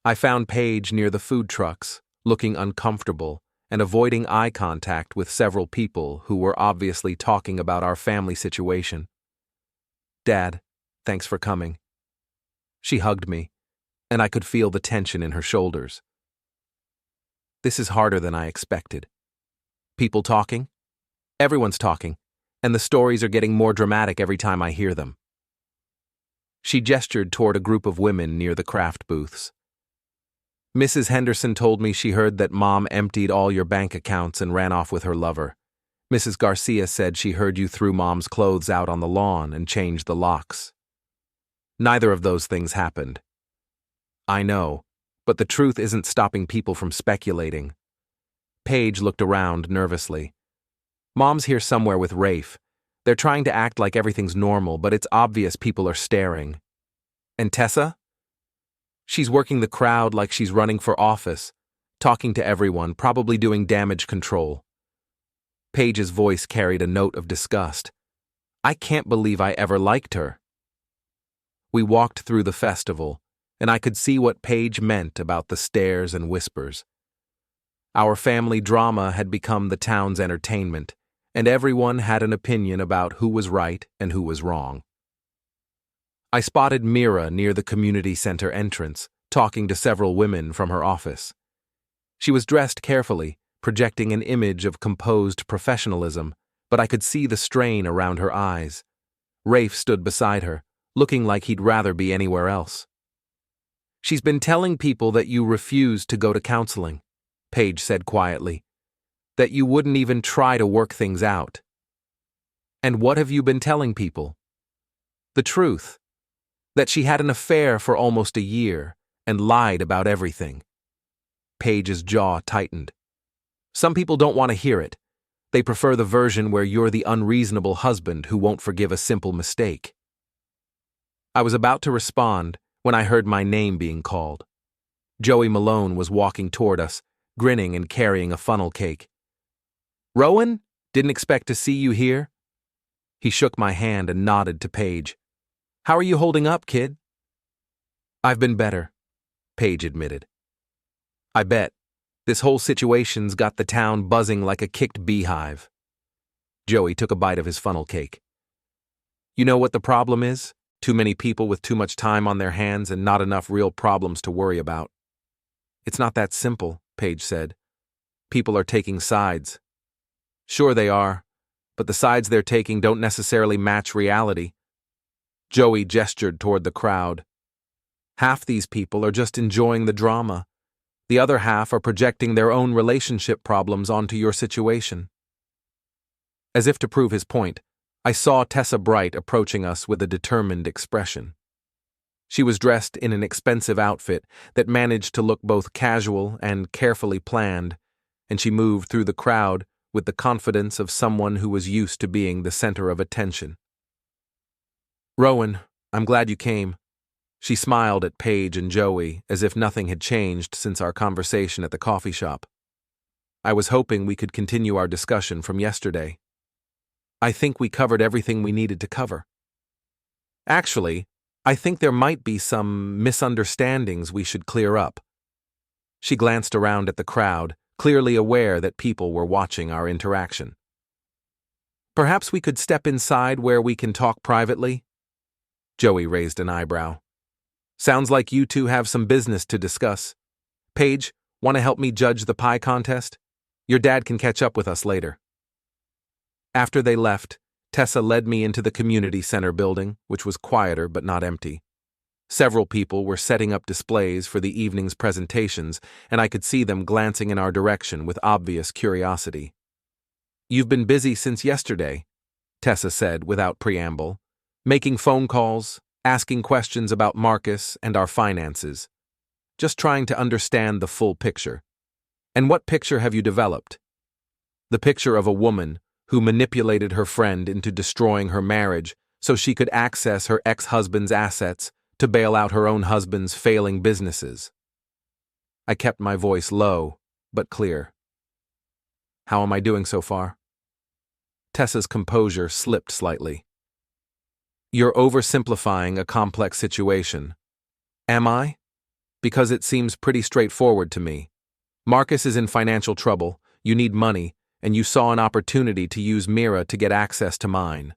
I found Paige near the food trucks, looking uncomfortable and avoiding eye contact with several people who were obviously talking about our family situation. "Dad, thanks for coming." She hugged me, and I could feel the tension in her shoulders. "This is harder than I expected." "People talking?" "Everyone's talking, and the stories are getting more dramatic every time I hear them." She gestured toward a group of women near the craft booths. "Mrs. Henderson told me she heard that Mom emptied all your bank accounts and ran off with her lover. Mrs. Garcia said she heard you threw Mom's clothes out on the lawn and changed the locks." "Neither of those things happened." "I know, but the truth isn't stopping people from speculating." Paige looked around nervously. "Mom's here somewhere with Rafe. They're trying to act like everything's normal, but it's obvious people are staring." "And Tessa?" "She's working the crowd like she's running for office, talking to everyone, probably doing damage control." Paige's voice carried a note of disgust. "I can't believe I ever liked her." We walked through the festival, and I could see what Paige meant about the stares and whispers. Our family drama had become the town's entertainment, and everyone had an opinion about who was right and who was wrong. I spotted Meira near the community center entrance, talking to several women from her office. She was dressed carefully, projecting an image of composed professionalism, but I could see the strain around her eyes. Rafe stood beside her, looking like he'd rather be anywhere else. "She's been telling people that you refused to go to counseling," Paige said quietly. "That you wouldn't even try to work things out." "And what have you been telling people?" "The truth. That she had an affair for almost a year and lied about everything." Paige's jaw tightened. "Some people don't want to hear it. They prefer the version where you're the unreasonable husband who won't forgive a simple mistake." I was about to respond when I heard my name being called. Joey Malone was walking toward us, grinning and carrying a funnel cake. "Rowan, didn't expect to see you here." He shook my hand and nodded to Paige. "How are you holding up, kid?" "I've been better," Paige admitted. "I bet. This whole situation's got the town buzzing like a kicked beehive." Joey took a bite of his funnel cake. "You know what the problem is? Too many people with too much time on their hands and not enough real problems to worry about." "It's not that simple," Paige said. "People are taking sides." "Sure they are, but the sides they're taking don't necessarily match reality." Joey gestured toward the crowd. "Half these people are just enjoying the drama. The other half are projecting their own relationship problems onto your situation." As if to prove his point, I saw Tessa Bright approaching us with a determined expression. She was dressed in an expensive outfit that managed to look both casual and carefully planned, and she moved through the crowd with the confidence of someone who was used to being the center of attention. "Rowan, I'm glad you came." She smiled at Paige and Joey as if nothing had changed since our conversation at the coffee shop. "I was hoping we could continue our discussion from yesterday. I think we covered everything we needed to cover. Actually, I think there might be some misunderstandings we should clear up." She glanced around at the crowd, clearly aware that people were watching our interaction. "Perhaps we could step inside where we can talk privately?" Joey raised an eyebrow. "Sounds like you two have some business to discuss. Paige, want to help me judge the pie contest? Your dad can catch up with us later." After they left, Tessa led me into the community center building, which was quieter but not empty. Several people were setting up displays for the evening's presentations, and I could see them glancing in our direction with obvious curiosity. "You've been busy since yesterday," Tessa said without preamble, "making phone calls, asking questions about Marcus and our finances. Just trying to understand the full picture. And what picture have you developed?" "The picture of a woman who manipulated her friend into destroying her marriage so she could access her ex-husband's assets to bail out her own husband's failing businesses." I kept my voice low, but clear. "How am I doing so far?" Tessa's composure slipped slightly. "You're oversimplifying a complex situation." "Am I?" "Because it seems pretty straightforward to me. Marcus is in financial trouble, you need money, and you saw an opportunity to use Meira to get access to mine."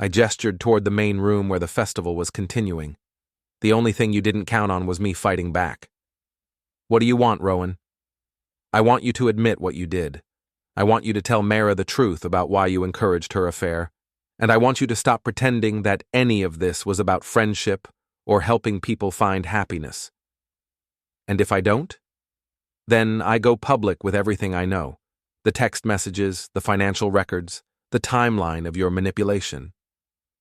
I gestured toward the main room where the festival was continuing. "The only thing you didn't count on was me fighting back." "What do you want, Rowan?" "I want you to admit what you did. I want you to tell Meira the truth about why you encouraged her affair, and I want you to stop pretending that any of this was about friendship or helping people find happiness." "And if I don't?" "Then I go public with everything I know. The text messages, the financial records, the timeline of your manipulation."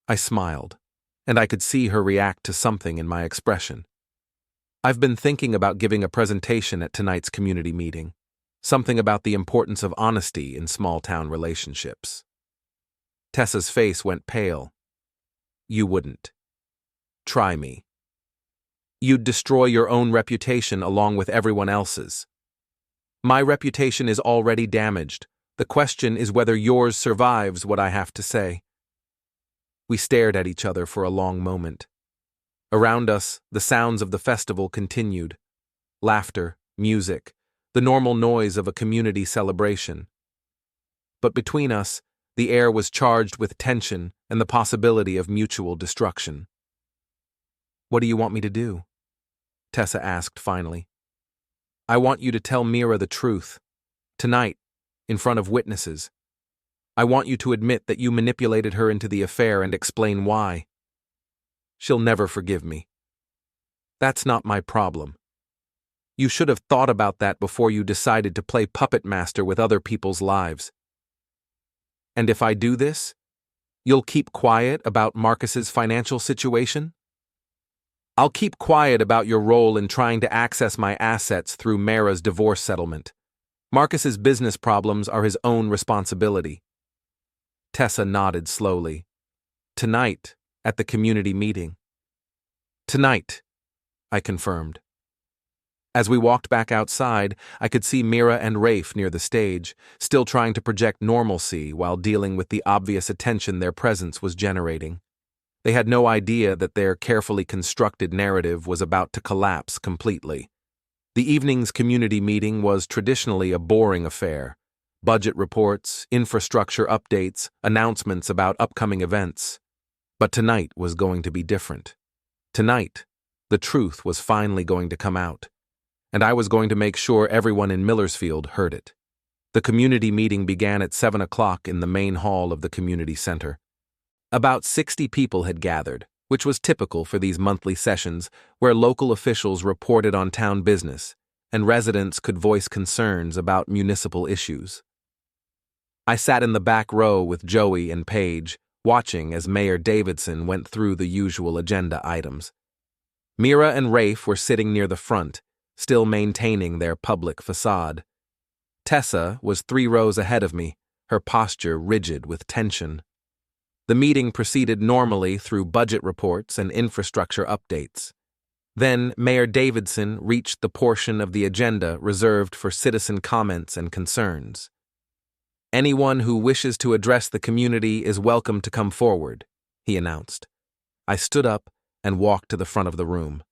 I smiled, and I could see her react to something in my expression. "I've been thinking about giving a presentation at tonight's community meeting. Something about the importance of honesty in small-town relationships." Tessa's face went pale. "You wouldn't. Try me. You'd destroy your own reputation along with everyone else's. My reputation is already damaged. The question is whether yours survives what I have to say." We stared at each other for a long moment. Around us, the sounds of the festival continued. Laughter, music, the normal noise of a community celebration. But between us, the air was charged with tension and the possibility of mutual destruction. "What do you want me to do?" Tessa asked finally. "I want you to tell Meira the truth. Tonight, in front of witnesses. I want you to admit that you manipulated her into the affair and explain why. She'll never forgive me. That's not my problem. You should have thought about that before you decided to play puppet master with other people's lives. And if I do this, you'll keep quiet about Marcus's financial situation?" "I'll keep quiet about your role in trying to access my assets through Meira's divorce settlement. Marcus's business problems are his own responsibility." Tessa nodded slowly. "Tonight, at the community meeting." "Tonight," I confirmed. As we walked back outside, I could see Meira and Rafe near the stage, still trying to project normalcy while dealing with the obvious attention their presence was generating. They had no idea that their carefully constructed narrative was about to collapse completely. The evening's community meeting was traditionally a boring affair. Budget reports, infrastructure updates, announcements about upcoming events. But tonight was going to be different. Tonight, the truth was finally going to come out. And I was going to make sure everyone in Millersfield heard it. The community meeting began at 7 o'clock in the main hall of the community center. About 60 people had gathered, which was typical for these monthly sessions where local officials reported on town business and residents could voice concerns about municipal issues. I sat in the back row with Joey and Paige, watching as Mayor Davidson went through the usual agenda items. Meira and Rafe were sitting near the front, still maintaining their public facade. Tessa was 3 rows ahead of me, her posture rigid with tension. The meeting proceeded normally through budget reports and infrastructure updates. Then Mayor Davidson reached the portion of the agenda reserved for citizen comments and concerns. "Anyone who wishes to address the community is welcome to come forward," he announced. I stood up and walked to the front of the room.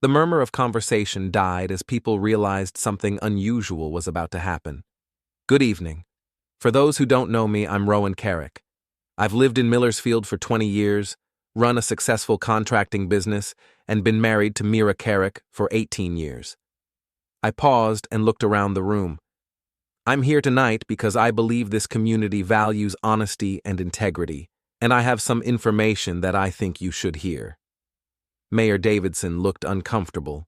The murmur of conversation died as people realized something unusual was about to happen. "Good evening. For those who don't know me, I'm Rowan Kerrick. I've lived in Millersfield for 20 years, run a successful contracting business, and been married to Meira Kerrick for 18 years. I paused and looked around the room. I'm here tonight because I believe this community values honesty and integrity, and I have some information that I think you should hear." Mayor Davidson looked uncomfortable.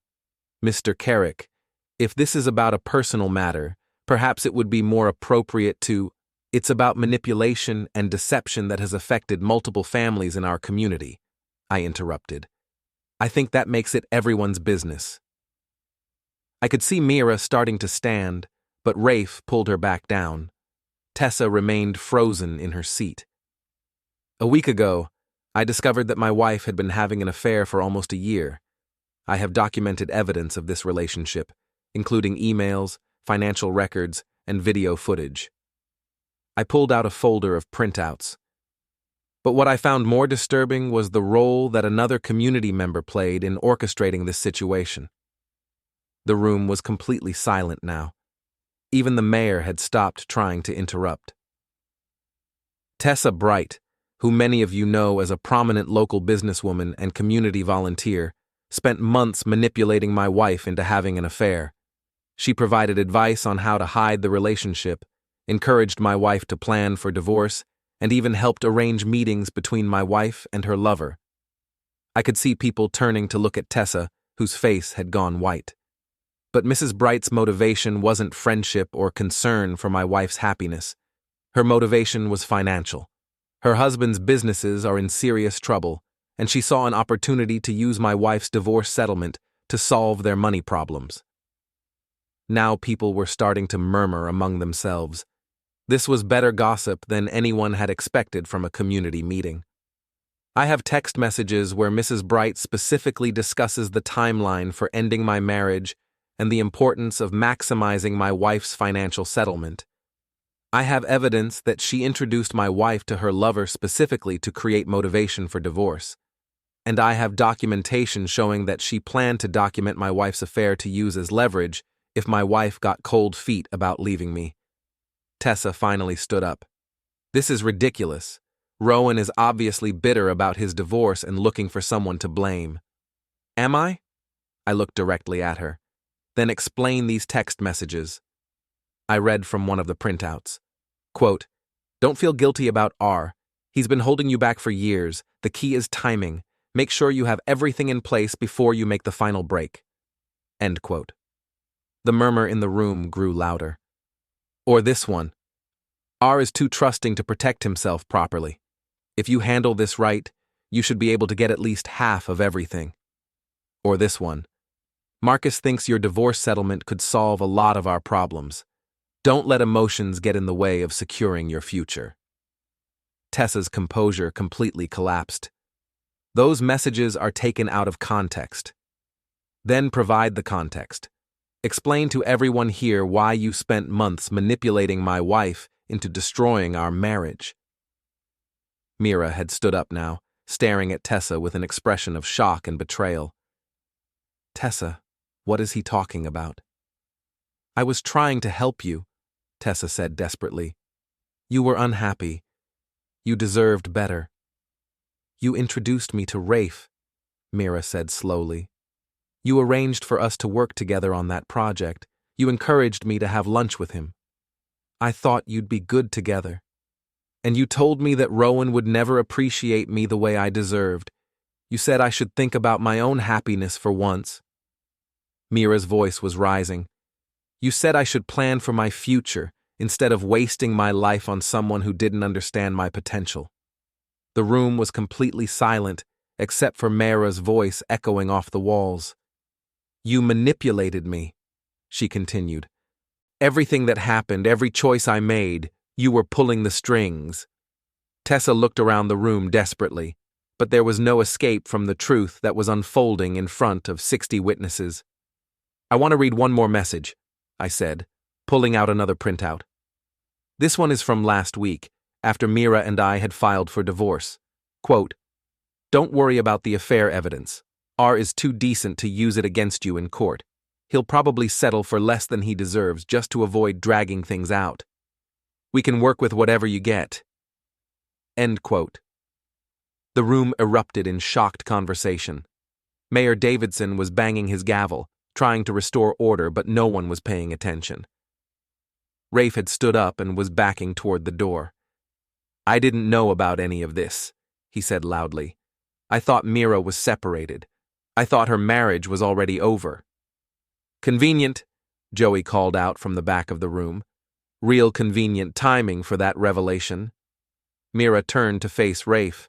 "Mr. Kerrick, if this is about a personal matter, perhaps it would be more appropriate to— It's about manipulation and deception that has affected multiple families in our community," I interrupted. "I think that makes it everyone's business." I could see Meira starting to stand, but Rafe pulled her back down. Tessa remained frozen in her seat. "A week ago, I discovered that my wife had been having an affair for almost a year. I have documented evidence of this relationship, including emails, financial records, and video footage." I pulled out a folder of printouts. But what I found more disturbing was the role that another community member played in orchestrating this situation. The room was completely silent now. Even the mayor had stopped trying to interrupt. Tessa Bright, who many of you know as a prominent local businesswoman and community volunteer, spent months manipulating my wife into having an affair. She provided advice on how to hide the relationship, encouraged my wife to plan for divorce, and even helped arrange meetings between my wife and her lover. I could see people turning to look at Tessa, whose face had gone white. But Mrs. Bright's motivation wasn't friendship or concern for my wife's happiness. Her motivation was financial. Her husband's businesses are in serious trouble, and she saw an opportunity to use my wife's divorce settlement to solve their money problems. Now people were starting to murmur among themselves. This was better gossip than anyone had expected from a community meeting. I have text messages where Mrs. Bright specifically discusses the timeline for ending my marriage and the importance of maximizing my wife's financial settlement. I have evidence that she introduced my wife to her lover specifically to create motivation for divorce. And I have documentation showing that she planned to document my wife's affair to use as leverage if my wife got cold feet about leaving me. Tessa finally stood up. "This is ridiculous. Rowan is obviously bitter about his divorce and looking for someone to blame." "Am I?" I looked directly at her. "Then explain these text messages." I read from one of the printouts. Quote, "Don't feel guilty about R. He's been holding you back for years. The key is timing. Make sure you have everything in place before you make the final break." End quote. The murmur in the room grew louder. Or this one. "R is too trusting to protect himself properly. If you handle this right, you should be able to get at least half of everything." Or this one. "Marcus thinks your divorce settlement could solve a lot of our problems. Don't let emotions get in the way of securing your future." Tessa's composure completely collapsed. "Those messages are taken out of context." "Then provide the context. Explain to everyone here why you spent months manipulating my wife into destroying our marriage." Meira had stood up now, staring at Tessa with an expression of shock and betrayal. "Tessa, what is he talking about?" "I was trying to help you," Tessa said desperately. "You were unhappy. You deserved better." "You introduced me to Rafe," Meira said slowly. "You arranged for us to work together on that project. You encouraged me to have lunch with him. I thought you'd be good together. And you told me that Rowan would never appreciate me the way I deserved. You said I should think about my own happiness for once." Meira's voice was rising. "You said I should plan for my future instead of wasting my life on someone who didn't understand my potential." The room was completely silent except for Meira's voice echoing off the walls. "You manipulated me," she continued. "Everything that happened, every choice I made, you were pulling the strings." Tessa looked around the room desperately, but there was no escape from the truth that was unfolding in front of 60 witnesses. "I want to read one more message," I said, pulling out another printout. This one is from last week, after Meira and I had filed for divorce. Quote, "Don't worry about the affair evidence. R is too decent to use it against you in court. He'll probably settle for less than he deserves just to avoid dragging things out. We can work with whatever you get." End quote. The room erupted in shocked conversation. Mayor Davidson was banging his gavel, trying to restore order, but no one was paying attention. Rafe had stood up and was backing toward the door. "I didn't know about any of this," he said loudly. "I thought Meira was separated. I thought her marriage was already over." "Convenient," Joey called out from the back of the room. "Real convenient timing for that revelation." Meira turned to face Rafe.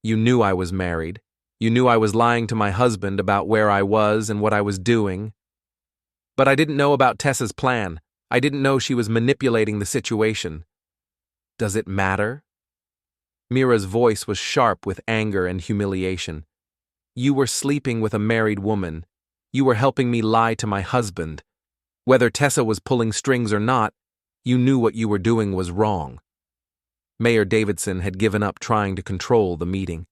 "You knew I was married. You knew I was lying to my husband about where I was and what I was doing. But I didn't know about Tessa's plan. I didn't know she was manipulating the situation. Does it matter?" Meira's voice was sharp with anger and humiliation. "You were sleeping with a married woman. You were helping me lie to my husband. Whether Tessa was pulling strings or not, you knew what you were doing was wrong." Mayor Davidson had given up trying to control the meeting.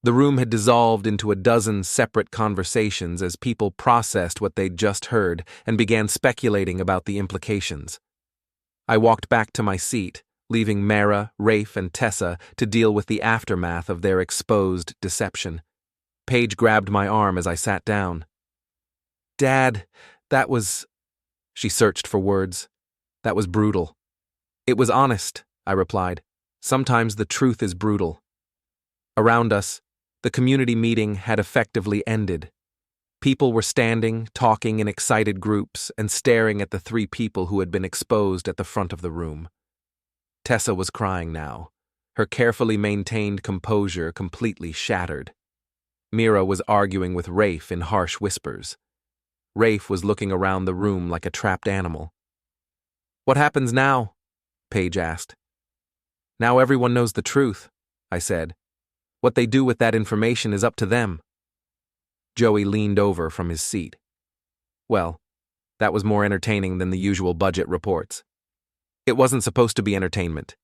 The room had dissolved into a dozen separate conversations as people processed what they'd just heard and began speculating about the implications. I walked back to my seat, leaving Meira, Rafe, and Tessa to deal with the aftermath of their exposed deception. Paige grabbed my arm as I sat down. "Dad, that was..." She searched for words. "That was brutal." "It was honest," I replied. "Sometimes the truth is brutal." Around us, the community meeting had effectively ended. People were standing, talking in excited groups, and staring at the 3 people who had been exposed at the front of the room. Tessa was crying now, her carefully maintained composure completely shattered. Meira was arguing with Rafe in harsh whispers. Rafe was looking around the room like a trapped animal. "What happens now?" Paige asked. "Now everyone knows the truth," I said. "What they do with that information is up to them." Joey leaned over from his seat. "Well, that was more entertaining than the usual budget reports. It wasn't supposed to be entertainment.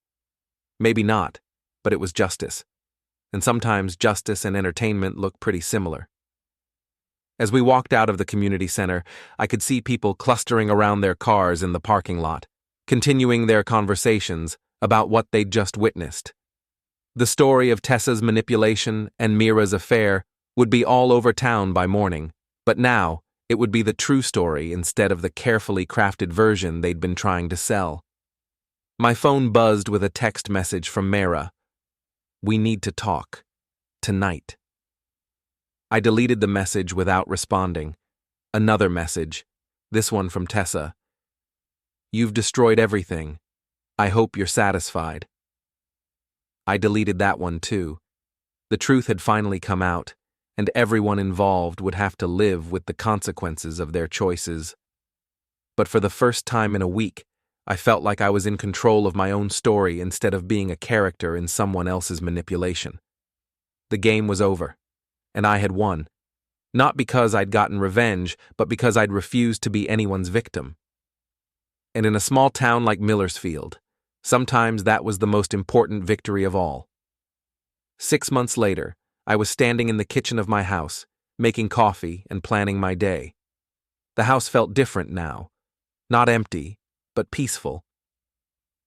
Maybe not, but it was justice. And sometimes justice and entertainment look pretty similar." As we walked out of the community center, I could see people clustering around their cars in the parking lot, continuing their conversations about what they'd just witnessed. The story of Tessa's manipulation and Meira's affair would be all over town by morning, but now it would be the true story instead of the carefully crafted version they'd been trying to sell. My phone buzzed with a text message from Meira. "We need to talk. Tonight." I deleted the message without responding. Another message, this one from Tessa. "You've destroyed everything. I hope you're satisfied." I deleted that one too. The truth had finally come out, and everyone involved would have to live with the consequences of their choices. But for the first time in a week, I felt like I was in control of my own story instead of being a character in someone else's manipulation. The game was over, and I had won. Not because I'd gotten revenge, but because I'd refused to be anyone's victim. And in a small town like Millersfield, sometimes that was the most important victory of all. 6 months later, I was standing in the kitchen of my house, making coffee and planning my day. The house felt different now. Not empty, but peaceful.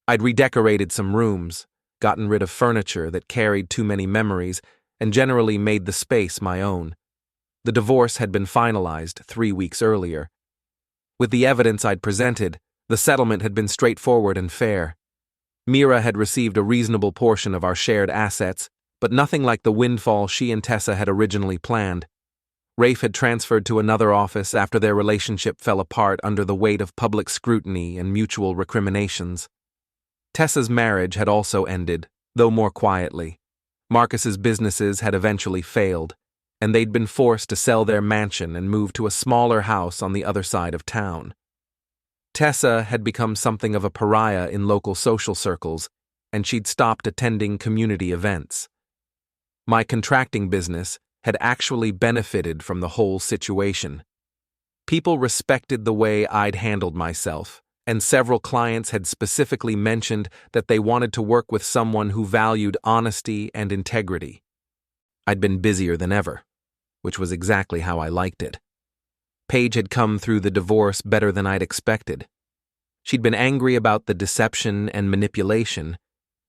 I'd redecorated some rooms, gotten rid of furniture that carried too many memories, and generally made the space my own. The divorce had been finalized 3 weeks earlier. With the evidence I'd presented, the settlement had been straightforward and fair. Meira had received a reasonable portion of our shared assets, but nothing like the windfall she and Tessa had originally planned. Rafe had transferred to another office after their relationship fell apart under the weight of public scrutiny and mutual recriminations. Tessa's marriage had also ended, though more quietly. Marcus's businesses had eventually failed, and they'd been forced to sell their mansion and move to a smaller house on the other side of town. Tessa had become something of a pariah in local social circles, and she'd stopped attending community events. My contracting business had actually benefited from the whole situation. People respected the way I'd handled myself, and several clients had specifically mentioned that they wanted to work with someone who valued honesty and integrity. I'd been busier than ever, which was exactly how I liked it. Paige had come through the divorce better than I'd expected. She'd been angry about the deception and manipulation,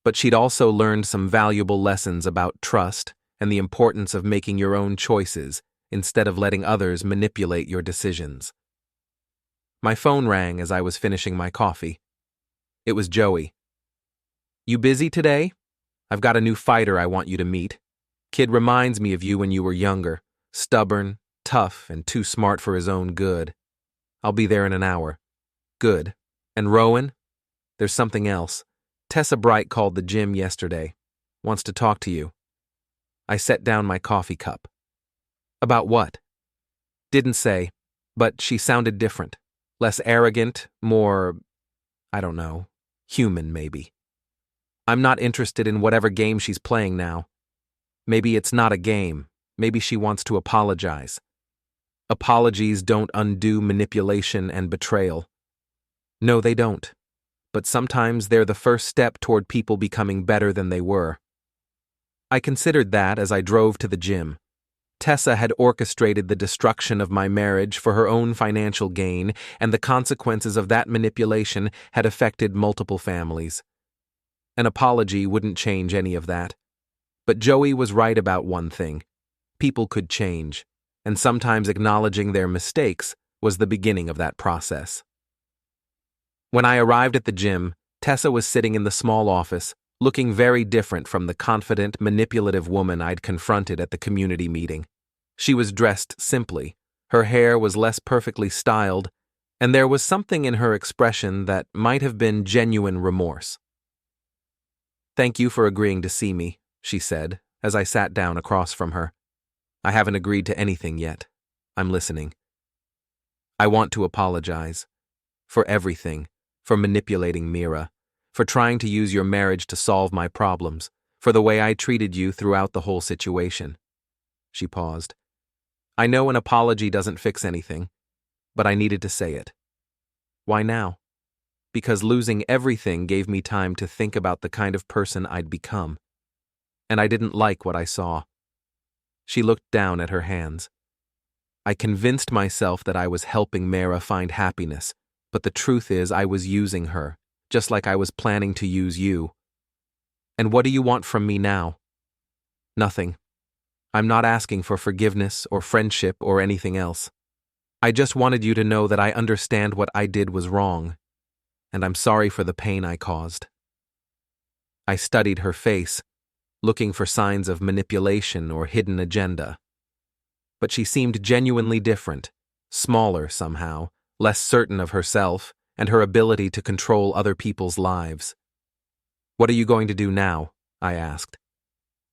but she'd also learned some valuable lessons about trust and the importance of making your own choices instead of letting others manipulate your decisions. My phone rang as I was finishing my coffee. It was Joey. "You busy today? I've got a new fighter I want you to meet. Kid reminds me of you when you were younger, stubborn, tough, and too smart for his own good. I'll be there in an hour." "Good. And Rowan?" "There's something else. Tessa Bright called the gym yesterday. Wants to talk to you." I set down my coffee cup. "About what?" "Didn't say, but she sounded different. Less arrogant, more, I don't know, human maybe. I'm not interested in whatever game she's playing now. Maybe it's not a game. Maybe she wants to apologize. Apologies don't undo manipulation and betrayal. No, they don't. But sometimes they're the first step toward people becoming better than they were." I considered that as I drove to the gym. Tessa had orchestrated the destruction of my marriage for her own financial gain, and the consequences of that manipulation had affected multiple families. An apology wouldn't change any of that. But Joey was right about one thing. People could change, and sometimes acknowledging their mistakes was the beginning of that process. When I arrived at the gym, Tessa was sitting in the small office, looking very different from the confident, manipulative woman I'd confronted at the community meeting. She was dressed simply, her hair was less perfectly styled, and there was something in her expression that might have been genuine remorse. "Thank you for agreeing to see me," she said, as I sat down across from her. "I haven't agreed to anything yet. I'm listening. I want to apologize. For everything. For manipulating Meira. For trying to use your marriage to solve my problems. For the way I treated you throughout the whole situation." She paused. "I know an apology doesn't fix anything, but I needed to say it." "Why now?" "Because losing everything gave me time to think about the kind of person I'd become. And I didn't like what I saw." She looked down at her hands. "I convinced myself that I was helping Meira find happiness, but the truth is I was using her, just like I was planning to use you. And what do you want from me now?" "Nothing. I'm not asking for forgiveness or friendship or anything else. I just wanted you to know that I understand what I did was wrong, and I'm sorry for the pain I caused." I studied her face, looking for signs of manipulation or hidden agenda. But she seemed genuinely different, smaller somehow, less certain of herself and her ability to control other people's lives. "What are you going to do now?" I asked.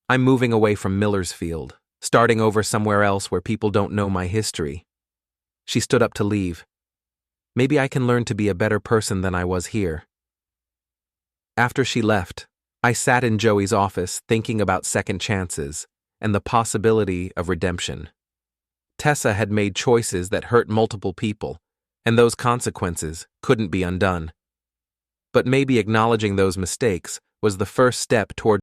"I'm moving away from Millersfield, starting over somewhere else where people don't know my history." She stood up to leave. "Maybe I can learn to be a better person than I was here." After she left, I sat in Joey's office thinking about second chances and the possibility of redemption. Tessa had made choices that hurt multiple people, and those consequences couldn't be undone. But maybe acknowledging those mistakes was the first step toward